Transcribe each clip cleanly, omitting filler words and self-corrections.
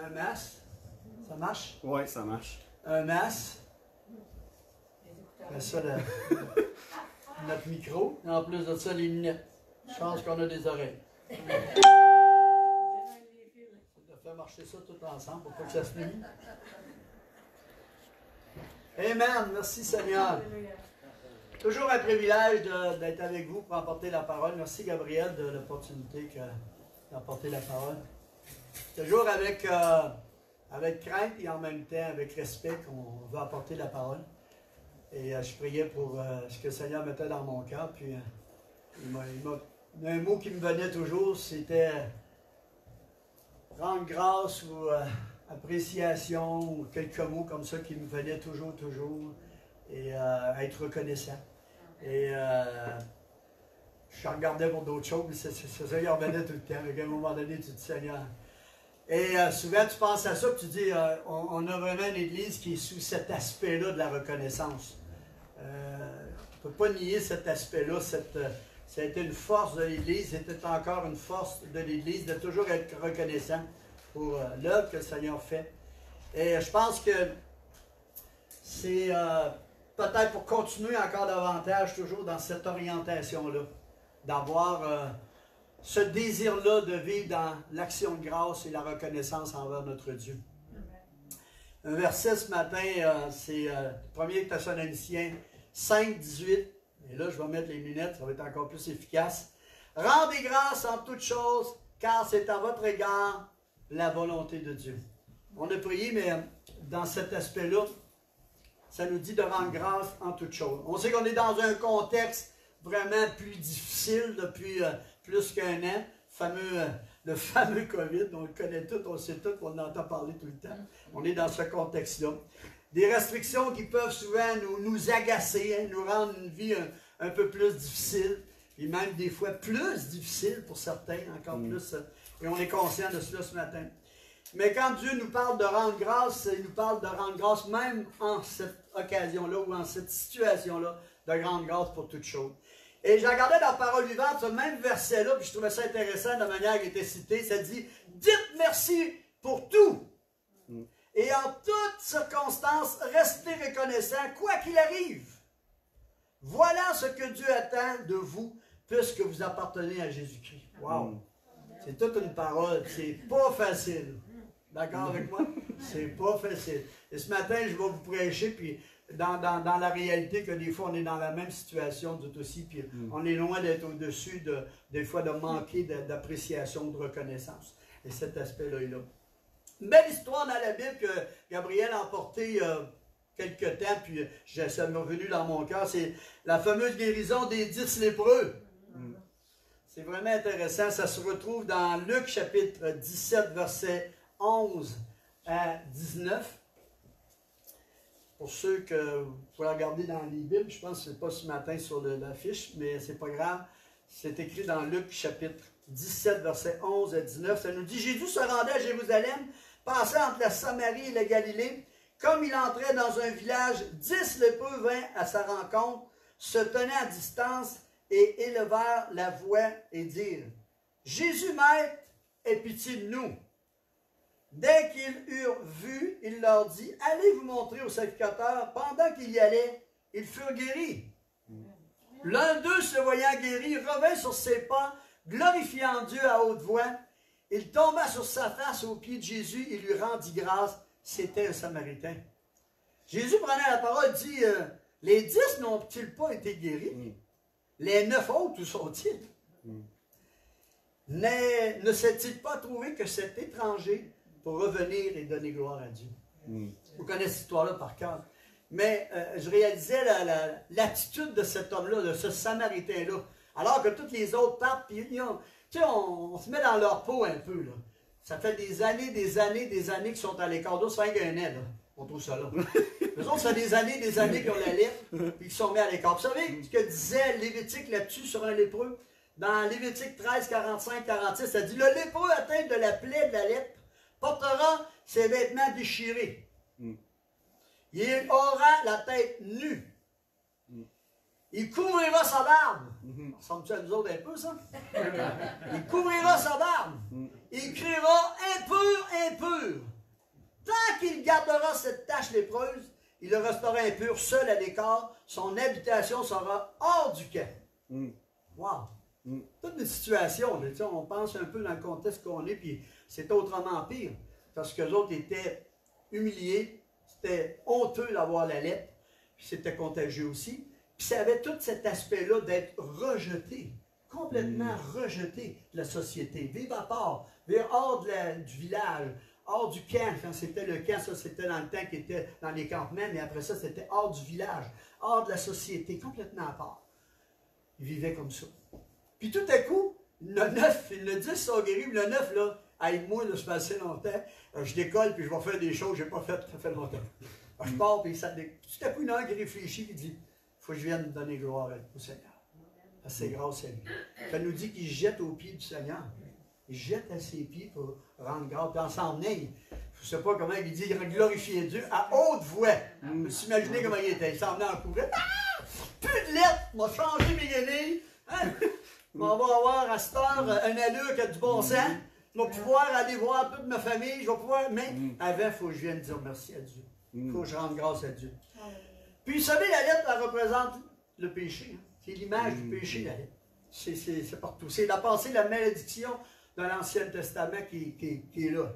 un masque. Ça marche? Oui, ça marche. Un masque. Ça, notre micro. Et en plus de ça, les lunettes. Je pense qu'on a des oreilles. Ça doit faire marcher ça tout ensemble pour pas que ça se nuise. Amen. Merci Seigneur. Toujours un privilège d'être avec vous pour emporter la parole. Merci Gabriel de l'opportunité d'emporter la parole. Toujours avec crainte et en même temps avec respect qu'on veut apporter la parole. Et je priais pour ce que le Seigneur mettait dans mon cœur. Puis un mot qui me venait toujours, c'était rendre grâce ou appréciation ou quelques mots comme ça qui me venaient toujours. Et être reconnaissant. Et je regardais pour d'autres choses, mais c'est ça qui revenait tout le temps. À un moment donné, tu te dis, Seigneur. Et souvent, tu penses à ça, puis tu dis, on a vraiment une Église qui est sous cet aspect-là de la reconnaissance. On ne peut pas nier cet aspect-là. Ça a été une force de l'Église, c'était encore une force de l'Église de toujours être reconnaissant pour l'œuvre que le Seigneur fait. Et je pense que c'est peut-être pour continuer encore davantage, toujours dans cette orientation-là, d'avoir ce désir-là de vivre dans l'action de grâce et la reconnaissance envers notre Dieu. Un verset ce matin, c'est 1 Thessaloniciens 5, 18. Et là, je vais mettre les lunettes, ça va être encore plus efficace. Rendez grâce en toutes choses, car c'est à votre égard la volonté de Dieu. On a prié, mais dans cet aspect-là, ça nous dit de rendre grâce en toutes choses. On sait qu'on est dans un contexte vraiment plus difficile depuis plus qu'un an. Le fameux COVID, on le connaît tout, on le sait tout, on en entend parler tout le temps. On est dans ce contexte-là. Des restrictions qui peuvent souvent nous agacer, hein, nous rendre une vie un peu plus difficile, et même des fois plus difficile pour certains, encore plus. Et on est conscient de cela ce matin. Mais quand Dieu nous parle de rendre grâce, il nous parle de rendre grâce même en cette occasion-là ou en cette situation-là, de rendre grâce pour toutes choses. Et j'ai regardé dans la parole vivante ce même verset-là, puis je trouvais ça intéressant de la manière qui était citée. Ça dit « Dites merci pour tout. Et en toutes circonstances, restez reconnaissants, quoi qu'il arrive. Voilà ce que Dieu attend de vous, puisque vous appartenez à Jésus-Christ. » Wow! C'est toute une parole, c'est pas facile. D'accord avec moi? C'est pas facile. Et ce matin, je vais vous prêcher, puis dans la réalité que des fois, on est dans la même situation tout aussi, puis on est loin d'être au-dessus, des fois, de manquer d'appréciation, de reconnaissance. Et cet aspect-là est là. Une belle histoire dans la Bible que Gabriel a emportée quelque temps, puis ça m'est revenu dans mon cœur, c'est la fameuse guérison des 10 lépreux. C'est vraiment intéressant, ça se retrouve dans Luc chapitre 17, verset 11 à 19. Pour ceux que vous pouvez regarder dans les Bibles, je pense que ce n'est pas ce matin sur l'affiche, mais c'est pas grave. C'est écrit dans Luc chapitre 17, verset 11 à 19. Ça nous dit, Jésus se rendait à Jérusalem, passait entre la Samarie et la Galilée. Comme il entrait dans un village, 10 lépreux vinrent à sa rencontre, se tenaient à distance et élevèrent la voix et dirent, Jésus, Maître, aie pitié de nous. Dès qu'ils eurent vu, il leur dit, allez vous montrer au sacrificateur. Pendant qu'il y allait, ils furent guéris. L'un d'eux, se voyant guéri, revint sur ses pas, glorifiant Dieu à haute voix. Il tomba sur sa face aux pieds de Jésus et lui rendit grâce. C'était un Samaritain. Jésus prenait la parole, dit, les 10 n'ont-ils pas été guéris? Les 9 autres, où sont-ils? Ne s'est-il pas trouvé que cet étranger pour revenir et donner gloire à Dieu? Vous connaissez cette histoire-là par cœur. Mais je réalisais l'attitude de cet homme-là, de ce Samaritain-là. Alors que tous les autres partent, puis on se met dans leur peau un peu. Là. Ça fait des années qu'ils sont à l'écart. D'autres, ça fait un an, là. On trouve ça là. Les autres, ça fait des années qu'ils ont la lèpre, puis qu'ils sont mis à l'écart. Vous savez ce que disait Lévitique là-dessus sur un lépreux? Dans Lévitique 13, 45, 46, ça dit, le lépreux atteint de la plaie de la lèpre portera ses vêtements déchirés. Il aura la tête nue. Il couvrira sa barbe. Ça ressemble-tu à nous autres un peu, ça? Il couvrira sa barbe. Il criera impur, impur. impur. Tant qu'il gardera cette tache lépreuse, il le restera impur, seul à l'écart. Son habitation sera hors du camp. Wow! Toutes des situations, on pense un peu dans le contexte qu'on est, puis c'est autrement pire. Parce que les autres étaient humiliés, c'était honteux d'avoir la lèpre, puis c'était contagieux aussi. Puis ça avait tout cet aspect-là d'être rejeté, complètement rejeté de la société. Vivre à part, vivre hors du village, hors du camp. Quand c'était le camp, ça c'était dans le temps qui était dans les campements, mais après ça c'était hors du village, hors de la société, complètement à part. Ils vivaient comme ça. Puis tout à coup, le 9, le 10 sont guéris, le 9, là, avec moi, là, ça fait assez longtemps, je décolle, puis je vais faire des choses que je n'ai pas faites, ça fait longtemps. Je pars, puis tout à coup, il y en a un qui réfléchit, qui dit, il faut que je vienne donner gloire au Seigneur. Parce que c'est grâce à lui. Ça nous dit qu'il jette aux pieds du Seigneur. Il jette à ses pieds pour rendre grâce. Puis en s'en venant, je ne sais pas comment il dit, il glorifiait Dieu à haute voix. Je peux s'imaginer comment il était. Il s'en venait en courant. Ah! Plus de lettres, m'a changé mes guenilles. Hein? On va avoir à cette heure un allure qui a du bon sens. Je vais pouvoir aller voir toute ma famille. Je vais pouvoir. Mais avant, il faut que je vienne dire merci à Dieu. Il faut que je rende grâce à Dieu. Puis, vous savez, la lettre, elle représente le péché. Hein? C'est l'image du péché, la lettre. C'est partout. C'est la pensée, la malédiction dans l'Ancien Testament qui est là.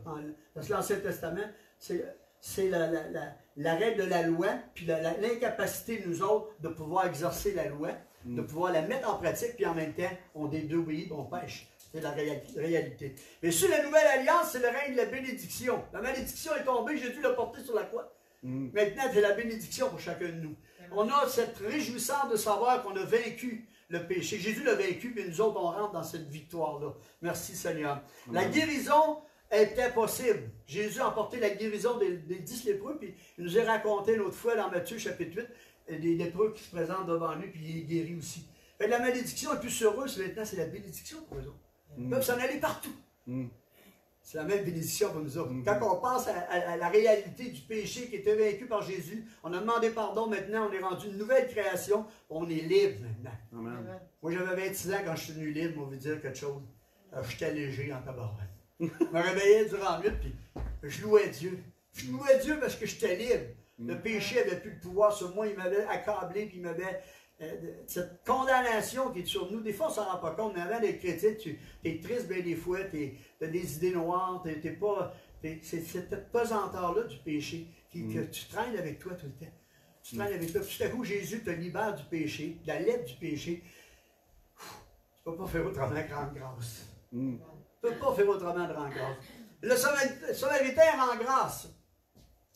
Parce que l'Ancien Testament, c'est la règle de la loi, puis l'incapacité de nous autres de pouvoir exercer la loi, de pouvoir la mettre en pratique, puis en même temps, on désobéit, on pêche. C'est la réalité. Mais sur la Nouvelle Alliance, c'est le règne de la bénédiction. La malédiction est tombée, Jésus l'a portée sur la croix. Maintenant, c'est la bénédiction pour chacun de nous. On a cette réjouissance de savoir qu'on a vaincu le péché. Jésus l'a vaincu, mais nous autres, on rentre dans cette victoire-là. Merci Seigneur. La guérison était possible. Jésus a emporté la guérison des 10 lépreux, puis il nous a raconté l'autre fois dans Matthieu chapitre 8, des lépreux qui se présentent devant lui, puis il est guéri aussi. Fait que la malédiction est plus sur eux, maintenant c'est la bénédiction pour eux autres. Ils peuvent s'en aller partout. C'est la même bénédiction pour nous autres. Quand on pense à la réalité du péché qui était vaincu par Jésus, on a demandé pardon, maintenant on est rendu une nouvelle création, on est libre maintenant. Amen. Moi j'avais 26 ans quand je suis devenu libre, on veut dire quelque chose. J'étais léger en tabarouette. Je me réveillais durant la nuit, puis je louais Dieu. Je louais Dieu parce que j'étais libre. Le péché n'avait plus le pouvoir sur moi, il m'avait accablé, puis il m'avait... cette condamnation qui est sur nous, des fois on ne s'en rend pas compte, mais avant d'être chrétien, tu es triste bien des fois, tu as des idées noires, c'est cette pesanteur-là du péché que tu traînes avec toi tout le temps. Tu traînes avec toi. Tout à coup, Jésus te libère du péché, de la lettre du péché. Tu ne peux pas faire autrement que rendre grâce. Tu ne peux pas faire autrement de rendre grâce. Le Samaritain rend grâce.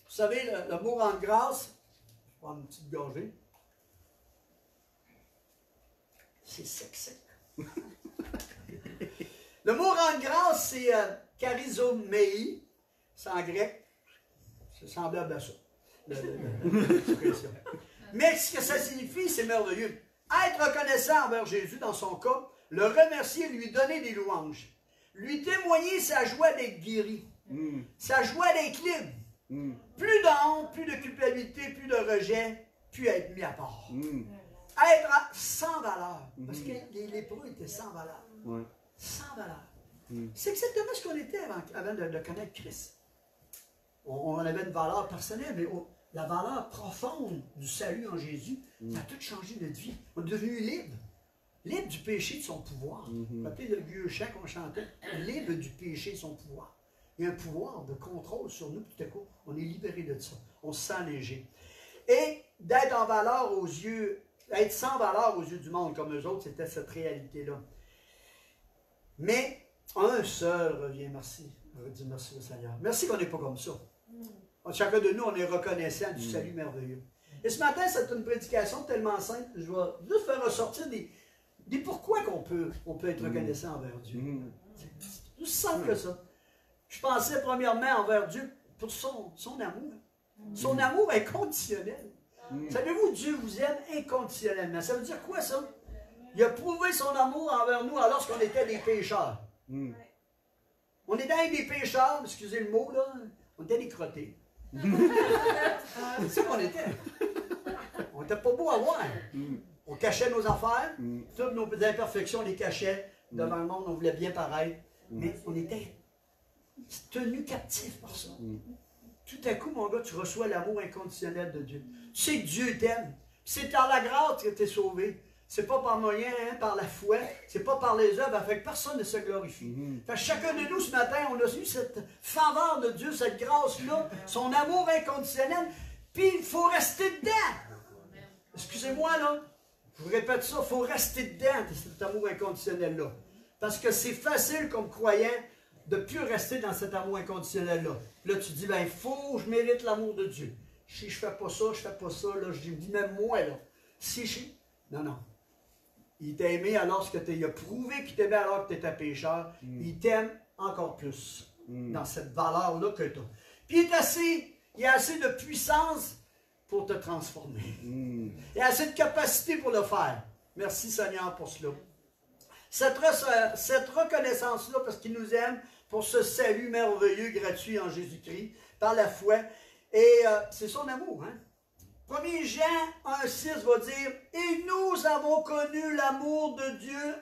Vous savez, le mot rendre grâce, je vais prendre une petite gorgée. C'est sec. Le mot rendre grâce, c'est charizomai. C'est en grec. C'est semblable à ça. Mais ce que ça signifie, c'est merveilleux. Être reconnaissant envers Jésus dans son cas, le remercier, lui donner des louanges. Lui témoigner sa joie d'être guéri. Sa joie d'être libre. Plus de honte, plus de culpabilité, plus de rejet, plus être mis à part. Être sans valeur. Parce que les lépreux étaient sans valeur. Sans valeur. C'est exactement ce qu'on était avant de connaître Christ. On avait une valeur personnelle, mais la valeur profonde du salut en Jésus, ça a tout changé notre vie. On est devenu libre. Libre du péché de son pouvoir. Rappelez le vieux chant qu'on chantait. Libre du péché de son pouvoir. Il y a un pouvoir de contrôle sur nous, tout à coup, on est libéré de ça. On se sent léger. Et d'être en valeur aux yeux, être sans valeur aux yeux du monde comme eux autres, c'était cette réalité-là. Mais un seul revient, merci. On va dire merci au Seigneur. Merci qu'on n'est pas comme ça. Chacun de nous, on est reconnaissant du salut merveilleux. Et ce matin, c'est une prédication tellement simple, je vais juste faire ressortir des pourquoi qu'on peut être reconnaissant envers Dieu. C'est tout simple que ça. Je pensais premièrement envers Dieu pour son amour. Son amour inconditionnel. Savez-vous, Dieu vous aime inconditionnellement. Ça veut dire quoi ça? Il a prouvé son amour envers nous alors qu'on était des pécheurs. On était des pécheurs, excusez le mot, là, on était des crottés. C'est ça qu'on était. On n'était pas beau à voir. On cachait nos affaires, toutes nos imperfections, on les cachait. Devant le monde, on voulait bien paraître. Mais on était tenu captif par ça. Tout à coup, mon gars, tu reçois l'amour inconditionnel de Dieu. Tu sais que Dieu t'aime. C'est par la grâce que tu es sauvé. C'est pas par moyen, hein, par la foi. C'est pas par les œuvres, afin que personne ne se glorifie. Fait que chacun de nous, ce matin, on a eu cette faveur de Dieu, cette grâce-là, son amour inconditionnel, puis il faut rester dedans. Excusez-moi, là. Je vous répète ça, il faut rester dedans, cet amour inconditionnel-là. Parce que c'est facile, comme croyant, de ne plus rester dans cet amour inconditionnel-là. Là, tu dis, ben, il faut, je mérite l'amour de Dieu. Si je ne fais pas ça, je ne fais pas ça, là, je dis, même moi, là. Si je... Non, non. Il t'a aimé alors que il a prouvé qu'il t'aimait alors que tu étais pécheur. Il t'aime encore plus dans cette valeur-là que tu as. Puis il a assez de puissance pour te transformer. Il a assez de capacité pour le faire. Merci Seigneur pour cela. Cette reconnaissance-là, parce qu'il nous aime, pour ce salut merveilleux, gratuit en Jésus-Christ, par la foi. Et c'est son amour, hein? 1 Jean 1,6 va dire « Et nous avons connu l'amour de Dieu,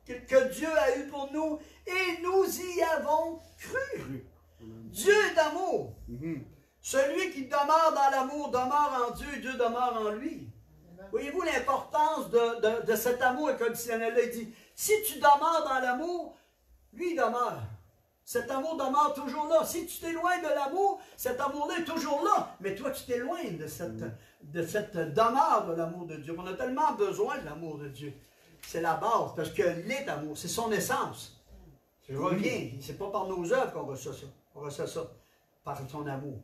que Dieu a eu pour nous, et nous y avons cru. » Dieu est amour. Celui qui demeure dans l'amour demeure en Dieu, et Dieu demeure en lui. Voyez-vous l'importance de cet amour inconditionnel-là? Il dit « Si tu demeures dans l'amour, lui il demeure. » Cet amour demeure toujours là. Si tu t'éloignes de l'amour, cet amour-là est toujours là. Mais toi, tu t'éloignes de cette demeure de l'amour de Dieu. On a tellement besoin de l'amour de Dieu. C'est la base, parce qu'il est amour. C'est son essence. Je reviens. C'est pas par nos œuvres qu'on reçoit ça. On reçoit ça par son amour.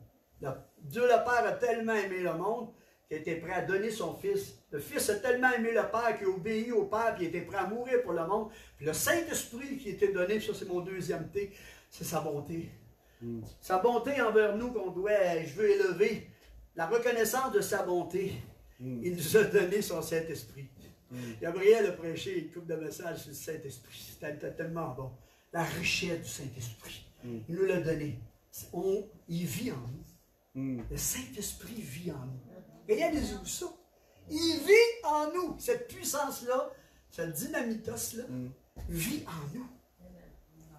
Dieu le Père a tellement aimé le monde qu'il était prêt à donner son Fils. Le Fils a tellement aimé le Père qu'il a obéi au Père, puis il était prêt à mourir pour le monde. Puis le Saint-Esprit qui était donné, puis ça c'est mon deuxième T, c'est sa bonté. Sa bonté envers nous qu'on doit, je veux élever. La reconnaissance de sa bonté. Il nous a donné son Saint-Esprit. Gabriel a prêché une couple de messages sur le Saint-Esprit. C'était tellement bon. La richesse du Saint-Esprit. Il nous l'a donné. Il vit en nous. Le Saint-Esprit vit en nous. Regardez-vous ça. Il vit en nous. Cette puissance-là, cette dynamitos-là, vit en nous.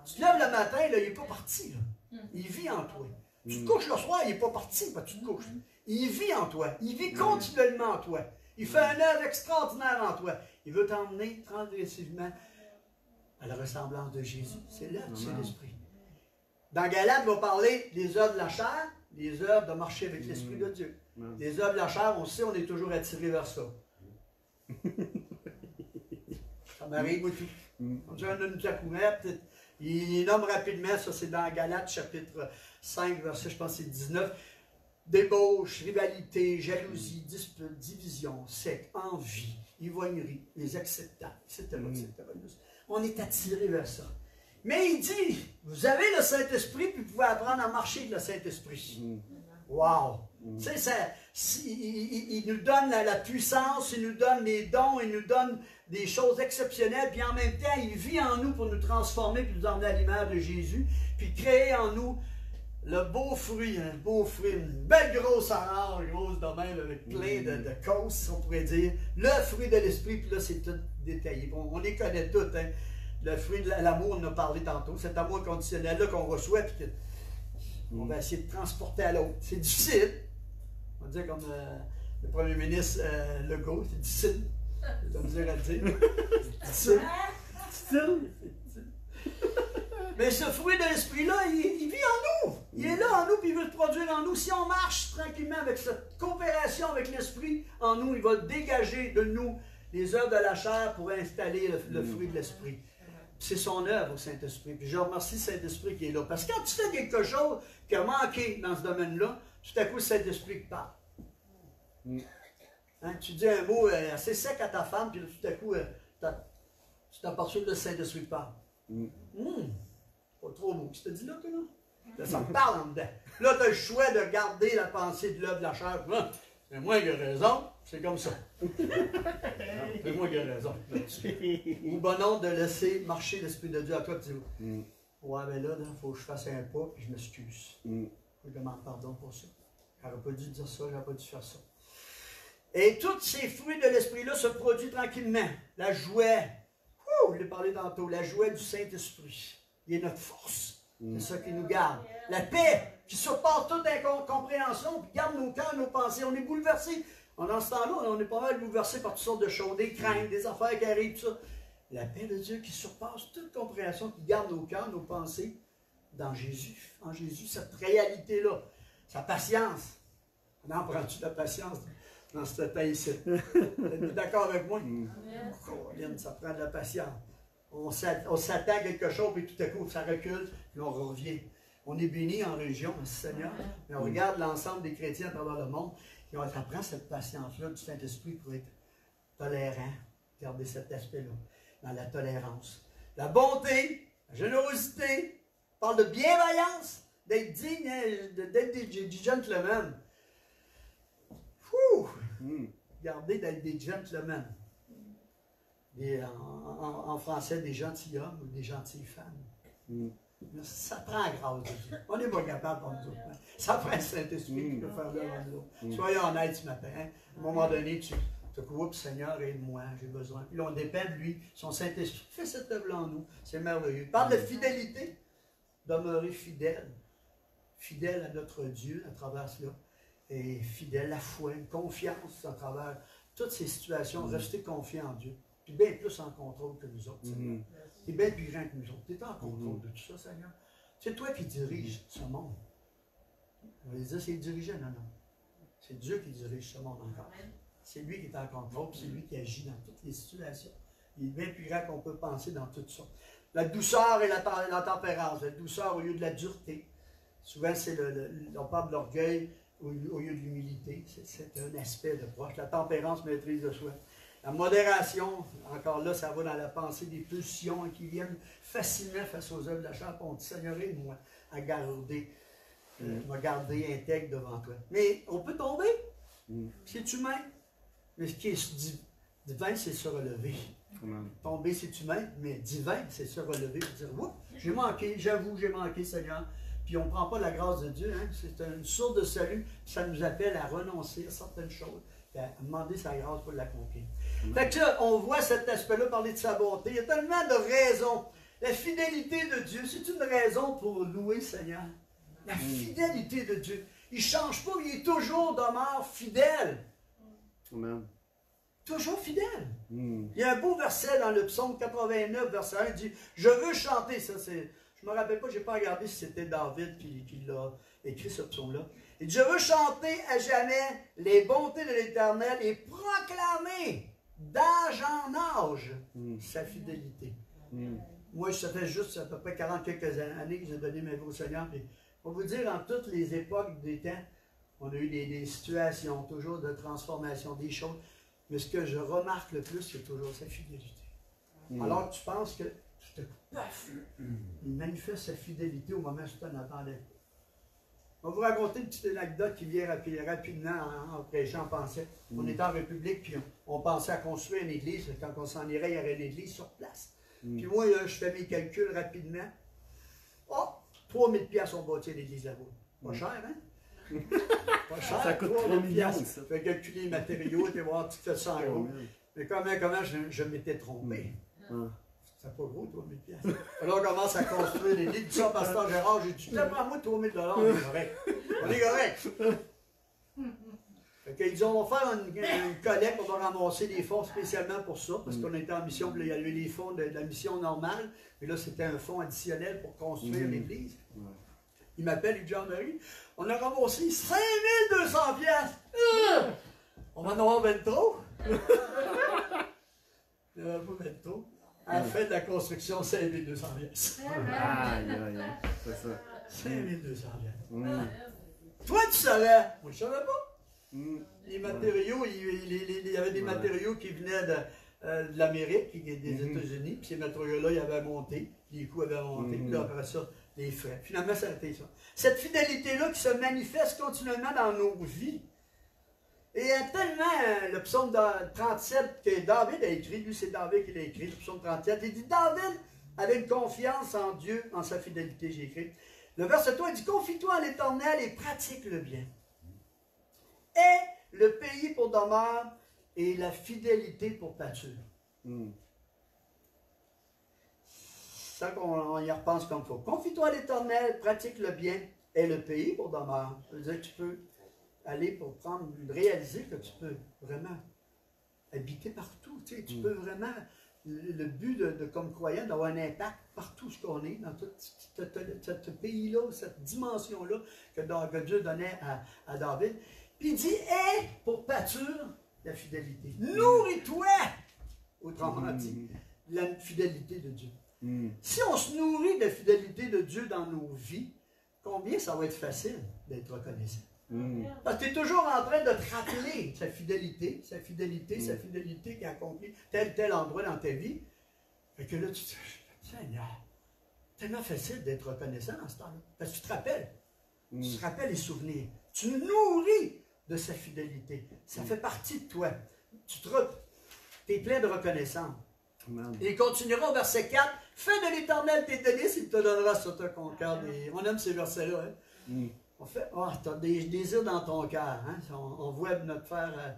Tu te lèves le matin, là, il n'est pas parti. Là. Il vit en toi. Tu te couches le soir, il n'est pas parti. Tu te couches. Il vit en toi. Il vit continuellement en toi. Il fait un œuvre extraordinaire en toi. Il veut t'emmener progressivement à la ressemblance de Jésus. C'est l'œuvre du Saint-Esprit. Dans Galates, il va parler des œuvres de la chair, des œuvres de marcher avec l'Esprit de Dieu. Les œuvres de la chair, on sait, on est toujours attiré vers ça. Ça m'arrive, moi, tout. On dit, on a une couverte. Il nomme rapidement, ça c'est dans Galates, chapitre 5, verset, je pense, c'est 19. Débauche, rivalité, jalousie, dispute, division, secte, envie, ivrognerie, les acceptables, etc., etc. On est attiré vers ça. Mais il dit, vous avez le Saint-Esprit, puis vous pouvez apprendre à marcher avec le Saint-Esprit. Wow! Tu sais, il nous donne la puissance, il nous donne les dons, il nous donne des choses exceptionnelles, puis en même temps, il vit en nous pour nous transformer, puis nous emmener à l'image de Jésus, puis créer en nous le beau fruit, une belle grosse orange, grosse de même, avec plein de causes, on pourrait dire. Le fruit de l'esprit, puis là, c'est tout détaillé. Bon, on les connaît tous, hein. Le fruit de l'amour, on en a parlé tantôt, cet amour conditionnel-là qu'on reçoit, puis qu'on va essayer de transporter à l'autre. C'est difficile. On va dire comme le premier ministre Legault, c'est difficile. C'est comme dire à le dire. Difficile. Mais ce fruit de l'esprit-là, il vit en nous. Il est là en nous, puis il veut le produire en nous. Si on marche tranquillement avec cette coopération avec l'esprit en nous, il va dégager de nous les œuvres de la chair pour installer le fruit de l'esprit. C'est son œuvre au Saint-Esprit. Puis je remercie le Saint-Esprit qui est là. Parce que quand tu fais quelque chose qui a manqué dans ce domaine-là, tout à coup, le Saint-Esprit te parle. Hein, tu dis un mot assez sec à ta femme, puis tout à coup, tu t'aperçois que le Saint-Esprit te parle. Pas trop beau. Tu te dis là, toi, non? Là, ça me parle en dedans. Là, tu as le choix de garder la pensée de l'œuvre de la chair. C'est moi qui ai raison, c'est comme ça. C'est moi qui ai raison. Ou bon nom de laisser marcher l'Esprit de Dieu à toi. Tu dis, ouais, mais là, il faut que je fasse un pas, puis je m'excuse. Je demande pardon pour ça. J'aurais pas dû dire ça, j'aurais pas dû faire ça. Et tous ces fruits de l'Esprit-là se produisent tranquillement. La joie, je l'ai parlé tantôt, la joie du Saint-Esprit. Il est notre force. C'est ça qui nous garde. La paix qui surpasse toute incompréhension, qui garde nos cœurs, nos pensées. On est bouleversés. Dans ce temps-là, on est pas mal bouleversés par toutes sortes de choses, des craintes, des affaires qui arrivent, tout ça. La paix de Dieu qui surpasse toute compréhension, qui garde nos cœurs, nos pensées dans Jésus. En Jésus, cette réalité-là. Sa patience. On en prend-tu de la patience dans ce temps ici? Êtes-vous d'accord avec moi? Colin, ça prend de la patience. On s'attend à quelque chose, puis tout à coup, ça recule, puis on revient. On est béni en région, Seigneur, mais on regarde l'ensemble des chrétiens à travers le monde, et on apprend cette patience-là du Saint-Esprit pour être tolérant, garder cet aspect-là, dans la tolérance. La bonté, la générosité, on parle de bienveillance, d'être digne, d'être du gentleman. Regardez d'être des gentlemen. En français, des gentilshommes ou des gentilles femmes. Ça prend la grâce de Dieu. On n'est pas capable pour nous autres. Hein? Ça prend le Saint-Esprit qui peut faire l'œuvre en nous. Soyons honnêtes ce matin. Hein? À un moment donné, tu te dis, Seigneur, aide-moi, j'ai besoin. Puis là, on dépend de lui, son Saint-Esprit fait cette œuvre en nous. C'est merveilleux. Il parle de fidélité. Demeurer fidèle. Fidèle à notre Dieu à travers cela. Et fidèle à la foi, une confiance à travers toutes ces situations. Rester confiant en Dieu. Puis bien plus en contrôle que nous autres, Seigneur. Tu es bien plus grand que nous autres. Tu es en contrôle de tout ça, Seigneur. C'est toi qui diriges ce monde. On va dire, c'est dirigeant, non. C'est Dieu qui dirige ce monde encore. C'est lui qui est en contrôle, c'est lui qui agit dans toutes les situations. Il est bien plus grand qu'on peut penser dans tout ça. La douceur et la tempérance. La douceur au lieu de la dureté. Souvent, on parle de l'orgueil au lieu de l'humilité. C'est un aspect de proche. La tempérance, maîtrise de soi. La modération, encore là, ça va dans la pensée des pulsions qui viennent facilement face aux œuvres de la chair. On dit, Seigneur, aide-moi à garder, me garder intègre devant toi. Mais on peut tomber. C'est humain. Mais ce qui est divin, c'est se relever. Tomber, c'est humain, mais divin, c'est se relever et dire, oups, j'ai manqué, j'avoue, j'ai manqué, Seigneur. Puis on ne prend pas la grâce de Dieu. Hein? C'est une source de salut. Ça nous appelle à renoncer à certaines choses. À demander sa grâce pour l'accomplir. Fait que là, on voit cet aspect-là parler de sa bonté. Il y a tellement de raisons. La fidélité de Dieu, c'est une raison pour louer le Seigneur. La fidélité de Dieu. Il ne change pas, il est toujours demeure fidèle. Amen. Toujours fidèle. Il y a un beau verset dans le psaume 89, verset 1, il dit, je veux chanter. Ça, c'est, je ne me rappelle pas, je n'ai pas regardé si c'était David qui l'a écrit ce psaume-là. Et je veux chanter à jamais les bontés de l'Éternel et proclamer d'âge en âge sa fidélité. Moi, ça fait juste à peu près 40 quelques années que j'ai donné ma vie au Seigneur. Et on va vous dire, en toutes les époques des temps, on a eu des situations, toujours de transformation, des choses. Mais ce que je remarque le plus, c'est toujours sa fidélité. Alors tu penses que tout à coup, paf, il manifeste sa fidélité au moment où tu t'en attendais. On va vous raconter une petite anecdote qui vient rapidement en prêchant, on pensait. On était en République, puis on pensait à construire une église. Quand on s'en irait, il y aurait une église sur place. Puis moi, là, je fais mes calculs rapidement. Oh, 3000 $, on bâtit l'église là-bas. Pas cher, hein? Pas cher. Ça coûte 3 millions, ça. Fait calculer les matériaux, et voir tout fait ça en gros. Mais comment je m'étais trompé. C'est pas gros, 3000 $. Alors on commence à construire les lits. Tout ça, pasteur Gérard, j'ai dit, prends-moi 3000 $, on est correct. On est correct. Fait qu'ils disent, on va faire une collecte, on va ramasser des fonds spécialement pour ça, parce qu'on était en mission, puis il y avait les fonds de la mission normale, mais là c'était un fonds additionnel pour construire l'église. Il m'appelle, il dit, Jean-Marie, on a ramassé 5200 $. On va en avoir 20 trop. Il n'y en a pas 20 trop. À la fin de la construction, 5200 $. Aïe, aïe, aïe. C'est ça. 5200 $. Toi, tu savais. Moi, je ne savais pas. Les matériaux, il y avait des matériaux qui venaient de l'Amérique, des États-Unis, puis ces matériaux-là, ils avaient monté, les coûts avaient monté, puis là, après ça, les frais. Finalement, ça a été ça. Cette fidélité-là qui se manifeste continuellement dans nos vies. Et il y a tellement, le psaume 37 que David a écrit, lui c'est David qui l'a écrit, le psaume 37, il dit, David avait une confiance en Dieu, en sa fidélité, j'ai écrit. Le verset 3, il dit, confie-toi en l'Éternel et pratique le bien. Et le pays pour demeure et la fidélité pour pâture. ça qu'on y repense comme il faut. Confie-toi à l'Éternel, pratique le bien et le pays pour demeure. Ça veut dire que tu peux aller pour réaliser que tu peux vraiment habiter partout. Tu sais, tu peux vraiment, le but comme croyant, d'avoir un impact partout ce qu'on est, dans tout ce pays-là, cette dimension-là que Dieu donnait à David. Puis il dit, aie pour pâture la fidélité. Nourris-toi, autrement dit, la fidélité de Dieu. Si on se nourrit de la fidélité de Dieu dans nos vies, combien ça va être facile d'être reconnaissant. Parce que tu es toujours en train de te rappeler sa fidélité qui a accompli tel endroit dans ta vie. Fait que là, tu te dis, Seigneur, tellement facile d'être reconnaissant dans ce temps-là. Parce que tu te rappelles. Tu te rappelles les souvenirs. Tu nourris de sa fidélité. Ça fait partie de toi. Tu es plein de reconnaissance. Et il continuera au verset 4. Fais de l'Éternel tes délices, il te donnera sur ton cœur. On aime ces versets-là. Hein? On fait, tu as des désirs dans ton cœur. Hein? On voit notre frère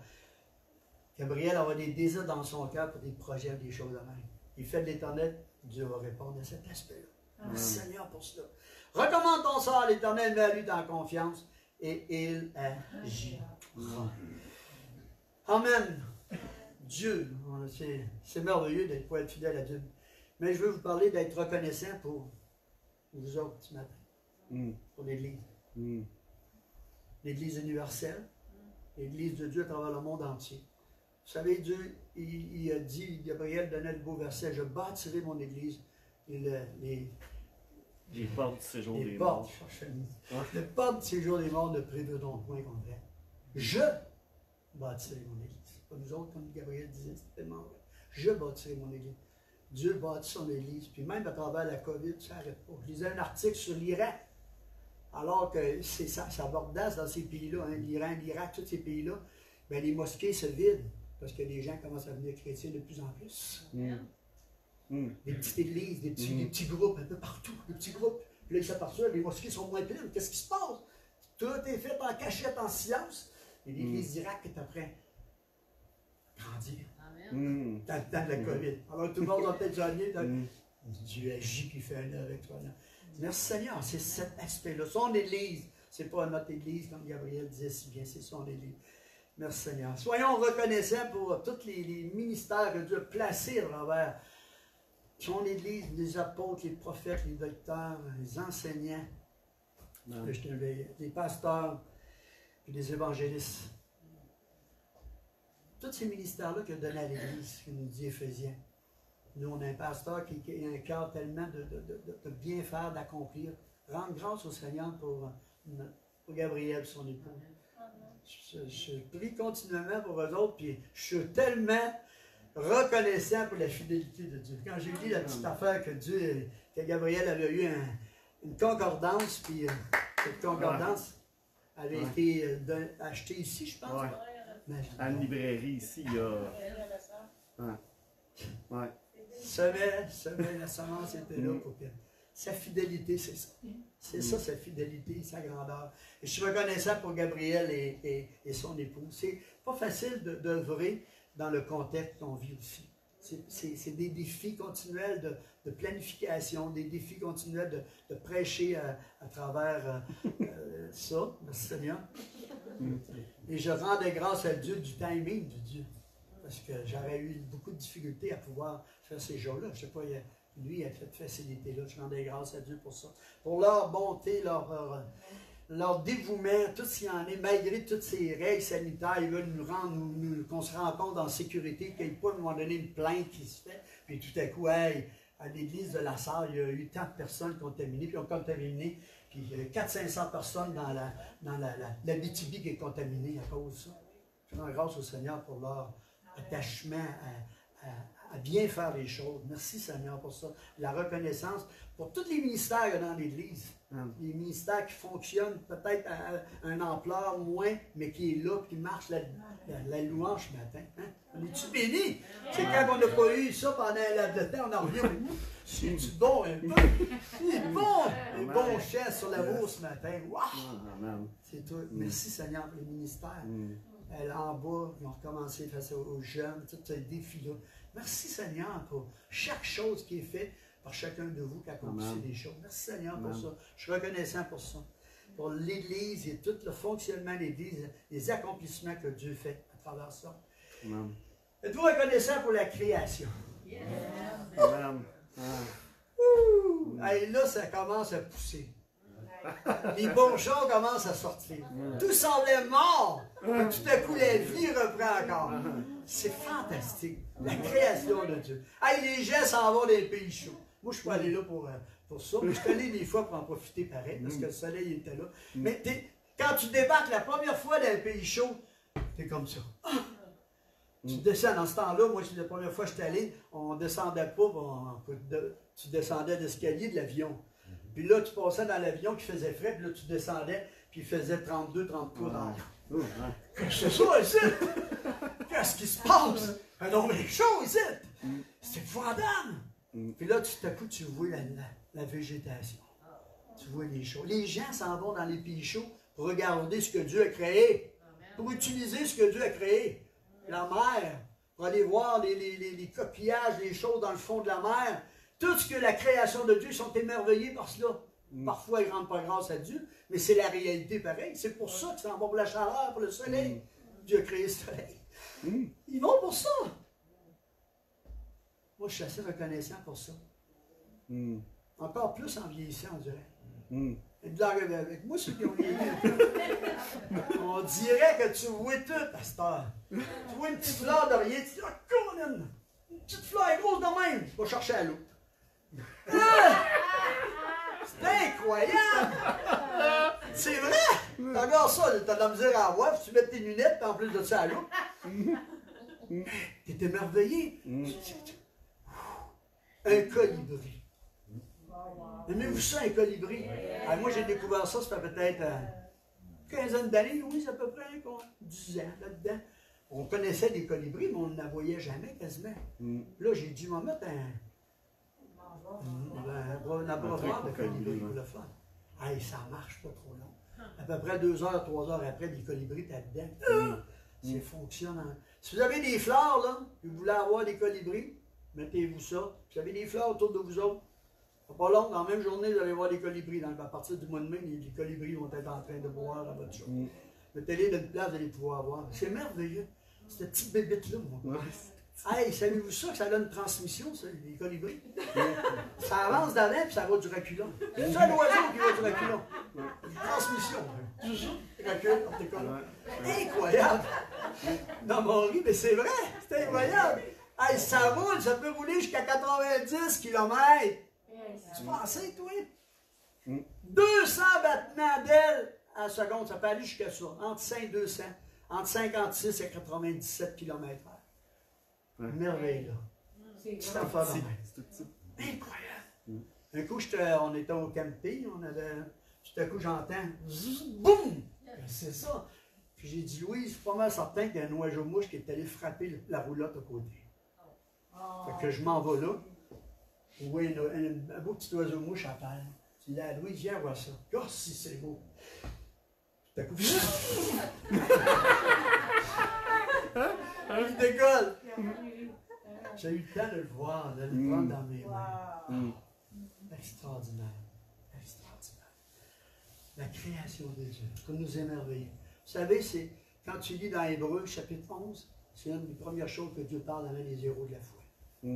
Gabriel avoir des désirs dans son cœur pour des projets, des choses de même. Il fait de l'Éternel, Dieu va répondre à cet aspect-là. Merci Seigneur pour cela. Recommande ton sort à l'Éternel, mets à lui ta confiance et il agira. Amen. Dieu, c'est merveilleux d'être pour être fidèle à Dieu. Mais je veux vous parler d'être reconnaissant pour vous autres ce matin, pour l'Église. L'Église universelle, l'Église de Dieu à travers le monde entier. Vous savez, Dieu, il a dit, Gabriel donnait le beau verset, je bâtirai mon Église. Et les portes du séjour des morts. morts. Les portes du séjour des morts ne prévaudront point contre elle. Je bâtirai mon Église. C'est pas nous autres, comme Gabriel disait, c'est tellement vrai. Je bâtirai mon Église. Dieu bâtit son Église. Puis même à travers la COVID, ça n'arrête pas. Je lisais un article sur l'Iran. Alors que c'est ça bordasse dans ces pays-là, hein, l'Iran, l'Irak, tous ces pays-là, bien, les mosquées se vident parce que les gens commencent à devenir chrétiens de plus en plus. Des petites églises, des petits groupes un peu partout, des petits groupes. Puis là, ils s'aperçoivent, les mosquées sont moins pleines. Qu'est-ce qui se passe? Tout est fait en cachette, en silence. Et l'Église d'Irak est après grandir. Dans le temps de la COVID. Alors tout le monde va peut-être gagner. Dieu agit puis fait un œuvre avec toi. Là. Merci Seigneur, c'est cet aspect-là. Son Église, c'est pas notre Église, comme Gabriel disait si bien, c'est son Église. Merci Seigneur. Soyons reconnaissants pour tous les ministères que Dieu a placés à travers son Église, les apôtres, les prophètes, les docteurs, les enseignants, les pasteurs, puis les évangélistes. Tous ces ministères-là qu'il a donnés à l'Église, qui nous dit Éphésiens. Nous, on a un pasteur qui a un cœur tellement de bien faire, d'accomplir. Rendre grâce au Seigneur pour Gabriel et son époux. Je prie continuellement pour eux autres, puis je suis tellement reconnaissant pour la fidélité de Dieu. Quand j'ai lu la petite affaire que Gabriel avait eu une concordance, puis cette concordance avait été achetée ici, je pense. À une librairie ici, il y a... Semait, la semence était là pour que... Sa fidélité, c'est ça. C'est ça, sa fidélité, sa grandeur. Et je suis reconnaissant pour Gabriel et son époux. C'est pas facile d'œuvrer dans le contexte qu'on vit aussi. C'est des défis continuels de planification, des défis continuels de prêcher à travers ça. Merci Seigneur. Et je rendais grâce à Dieu du timing de Dieu. Parce que j'aurais eu beaucoup de difficultés à pouvoir faire ces jours-là. Je ne sais pas, lui, il a cette facilité-là. Je rendais grâce à Dieu pour ça. Pour leur bonté, leur dévouement, tout ce qu'il y en est, malgré toutes ces règles sanitaires, ils veulent nous rendre, qu'on se rencontre en sécurité, qu'il n'y ait pas à un moment donné une plainte qui se fait. Puis tout à coup, hey, à l'église de la Sarre, il y a eu tant de personnes contaminées, puis on contaminé, puis il y a 400-500 personnes dans la BTB qui est contaminée à cause de ça. Je rends grâce au Seigneur pour leur attachement à bien faire les choses. Merci Seigneur pour ça. La reconnaissance pour tous les ministères dans l'Église. Les ministères qui fonctionnent peut-être à une ampleur moins, mais qui est là, qui marche la louange ce matin. Hein? On est-tu bénis? C'est quand on n'a pas eu ça pendant le temps, on en revient. C'est-tu bon un peu? C'est bon! Un bon chant sur l'amour ce matin. Wow! C'est tout. Merci Seigneur pour les ministères. Là en bas, ils ont recommencé face aux jeunes, tous ces défis-là. Merci Seigneur pour chaque chose qui est faite par chacun de vous qui accomplissez des choses. Merci Seigneur pour Amen. ça. Je suis reconnaissant pour ça. Pour l'Église et tout le fonctionnement de l'Église, les accomplissements que Dieu fait à travers ça. Amen. Êtes-vous reconnaissant pour la création? Amen. Et là, ça commence à pousser. Les bourgeons commencent à sortir. Tout semblait mort. Tout à coup, la vie reprend encore. C'est fantastique. La création de Dieu. Hey, les gens s'en vont dans les pays chauds. Moi, je suis pas allé là pour ça. Mais je suis allé des fois pour en profiter pareil, parce que le soleil était là. Mais quand tu débarques la première fois dans un pays chaud, t'es comme ça. Tu descends dans ce temps-là, moi, la première fois que je suis allé, on descendait pas, tu descendais d'escalier de l'avion. Puis là, tu passais dans l'avion qui faisait frais, puis là, tu descendais, puis il faisait 32-33 dans l'air. C'est ça, ici! Qu'est-ce qui se passe? Un homme est chaud, ici! C'est épouvantable! Puis là, tout à coup, tu vois la végétation. Tu vois les choses. Les gens s'en vont dans les pays chauds pour regarder ce que Dieu a créé, pour utiliser ce que Dieu a créé. La mer, pour aller voir les coquillages, les choses dans le fond de la mer. Tout ce que la création de Dieu, ils sont émerveillés par cela. Parfois, ils ne rendent pas grâce à Dieu, mais c'est la réalité pareil. C'est pour ça qu'ils s'en vont pour la chaleur, pour le soleil. Dieu a créé le soleil. Ils vont pour ça. Moi, je suis assez reconnaissant pour ça. Encore plus en vieillissant, on dirait. Et de l'arriver avec moi, ceux qui ont vieilli. On dirait que tu vois tout à cette heure. Tu vois une petite fleur de rien, tu dis, ah, Colin! Une petite fleur est grosse de même. Tu vas chercher à l'autre. C'est incroyable! C'est vrai! Regarde ça, t'as de la misère à voir, puis tu mets tes lunettes, puis en plus de ça à l'autre. T'es émerveillé. Un colibri. Aimez-vous ça, un colibri? Ah, moi, j'ai découvert ça, ça fait peut-être une quinzaine d'années, oui, c'est à peu près, 10 ans là-dedans. On connaissait des colibris, mais on n'en voyait jamais quasiment. Là, j'ai dû m'en mettre un abreuvoir de colibri pour le fun. Hey, ça marche pas trop long. À peu près 2 heures, 3 heures après, des colibris, t'es dedans. C'est fonctionnant. Si vous avez des fleurs, là, et vous voulez avoir des colibris, mettez-vous ça. Si vous avez des fleurs autour de vous autres, pas long, dans la même journée, vous allez voir des colibris. À partir du mois de mai, les colibris vont être en train de boire à votre chose. Mettez-les dans une place, vous allez pouvoir voir. C'est merveilleux. Cette petite bébête-là, moi. Hey, savez-vous ça que ça donne une transmission, ça, les colibris? Ça avance d'avant, puis ça va du reculon. C'est un oiseau qui va du reculon. Une transmission. Recule, on t'écolle. Incroyable! Non, mon riz, mais c'est vrai, c'est incroyable. Hey, ça roule, ça peut rouler jusqu'à 90 km. Tu pensais, toi? 200 battements d'ailes à la seconde, ça peut aller jusqu'à ça. Entre 5 et 200. Entre 56 et 97 km/h. Merveille, là. C'est affaire de même. Incroyable. Un coup, on était au camping, tout à coup, j'entends boum! C'est ça. Puis j'ai dit, Louise, je suis pas mal certain qu'il y a un oiseau-mouche qui est allé frapper la roulotte à côté. Fait que je m'en vais là. Oui, un beau petit oiseau-mouche à terre. Je dis, là, Louise, viens voir ça. Oh, si c'est beau. Tout à coup, il décolle. J'ai eu le temps de le voir, de le prendre dans mes mains. Extraordinaire. Extraordinaire. La création de Dieu, pour nous émerveiller. Vous savez, c'est quand tu lis dans Hébreux, chapitre 11, c'est une des premières choses que Dieu parle avant les héros de la foi.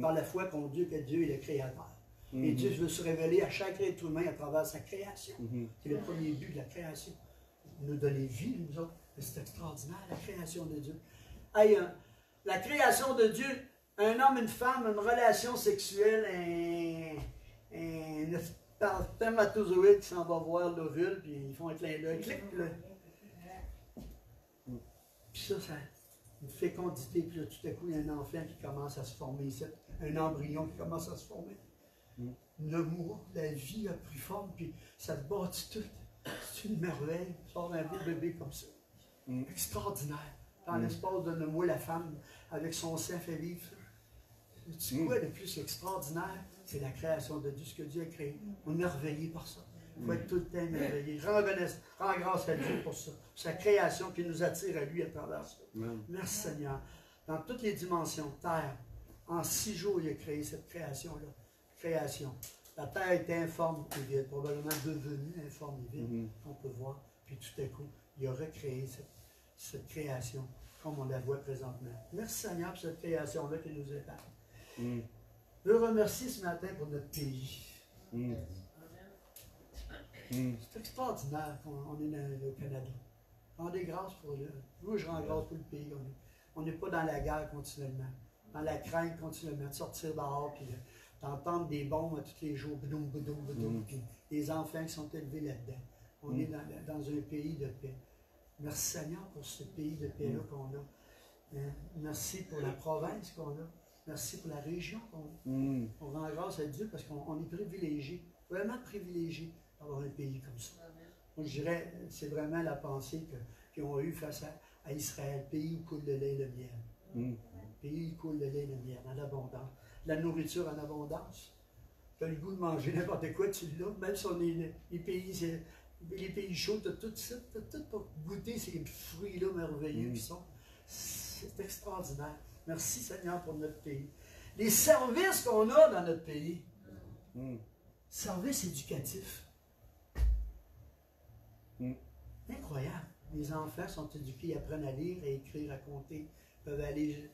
Par la foi qu'on Dieu, que Dieu est le créateur. Et Dieu veut se révéler à chaque être humain à travers sa création. C'est le premier but de la création. Nous donner vie, nous autres. C'est extraordinaire, la création de Dieu. Hey, la création de Dieu, un homme, une femme, une relation sexuelle, un spermatozoïde qui s'en va voir l'ovule, puis ils font un clin d'œil, clic, là. Puis ça, une fécondité, puis là, tout à coup, il y a un enfant qui commence à se former ici, un embryon qui commence à se former. L'amour, la vie a pris forme, puis ça te bâtit tout. C'est une merveille. Sort un beau bébé comme ça. Extraordinaire. Dans l'espace d'un mois, la femme, avec son sein, fait vivre ça. C'est quoi de plus extraordinaire? C'est la création de Dieu, ce que Dieu a créé. On est merveillé par ça. Il faut être tout le temps merveillé. Rends grâce à Dieu pour ça. Sa création qui nous attire à lui à travers ça. Merci Seigneur. Dans toutes les dimensions, terre, en 6 jours, il a créé cette création-là. création. La terre était informe et vide, probablement devenue informe et vide, on peut voir. Puis tout à coup, il a recréé cette création, comme on la voit présentement. Merci Seigneur pour cette création-là qui nous épargne. Je veux remercier ce matin pour notre pays. C'est extraordinaire qu'on est au Canada. Rendez grâce pour le. Moi, je rends grâce pour le pays. On n'est pas dans la guerre continuellement, dans la crainte continuellement, de sortir dehors, puis d'entendre des bombes à tous les jours, boum, boum, boum, puis les enfants qui sont élevés là-dedans. On est dans un pays de paix. Merci Seigneur pour ce pays de paix-là qu'on a. Merci pour la province qu'on a. Merci pour la région qu'on a. On rend grâce à Dieu parce qu'on est privilégié, vraiment privilégié d'avoir un pays comme ça. Moi, je dirais, c'est vraiment la pensée qu'ils ont eue face à Israël, pays où coule le lait et le miel. Pays où coule le lait et le miel, en abondance. La nourriture en abondance. Tu as le goût de manger n'importe quoi, tu l'as. Même si on est les pays chauds, tu as tout ça, tu as tout pour goûter ces fruits-là merveilleux qui sont. C'est extraordinaire. Merci Seigneur pour notre pays. Les services qu'on a dans notre pays. Services éducatifs. Incroyable. Les enfants sont éduqués, ils apprennent à lire, à écrire, à compter. Ils peuvent aller.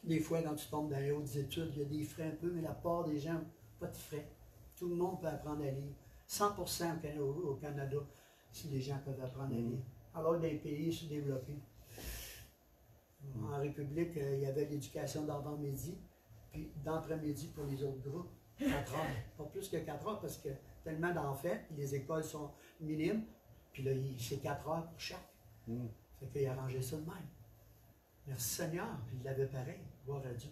Des fois, quand tu tombes dans les hautes études, il y a des frais un peu, mais la part des gens, pas de frais. Tout le monde peut apprendre à lire. 100% au Canada, si les gens peuvent apprendre à lire. Alors, dans les pays sous-développés. En République, il y avait l'éducation d'avant-midi, puis d'entre-midi pour les autres groupes. 4 heures. Pas plus que 4 heures, parce que tellement d'enfants, puis les écoles sont minimes, puis là, c'est 4 heures pour chaque. Fait qu'il a arrangé ça de même. Merci Seigneur, puis il l'avait pareil, gloire à Dieu.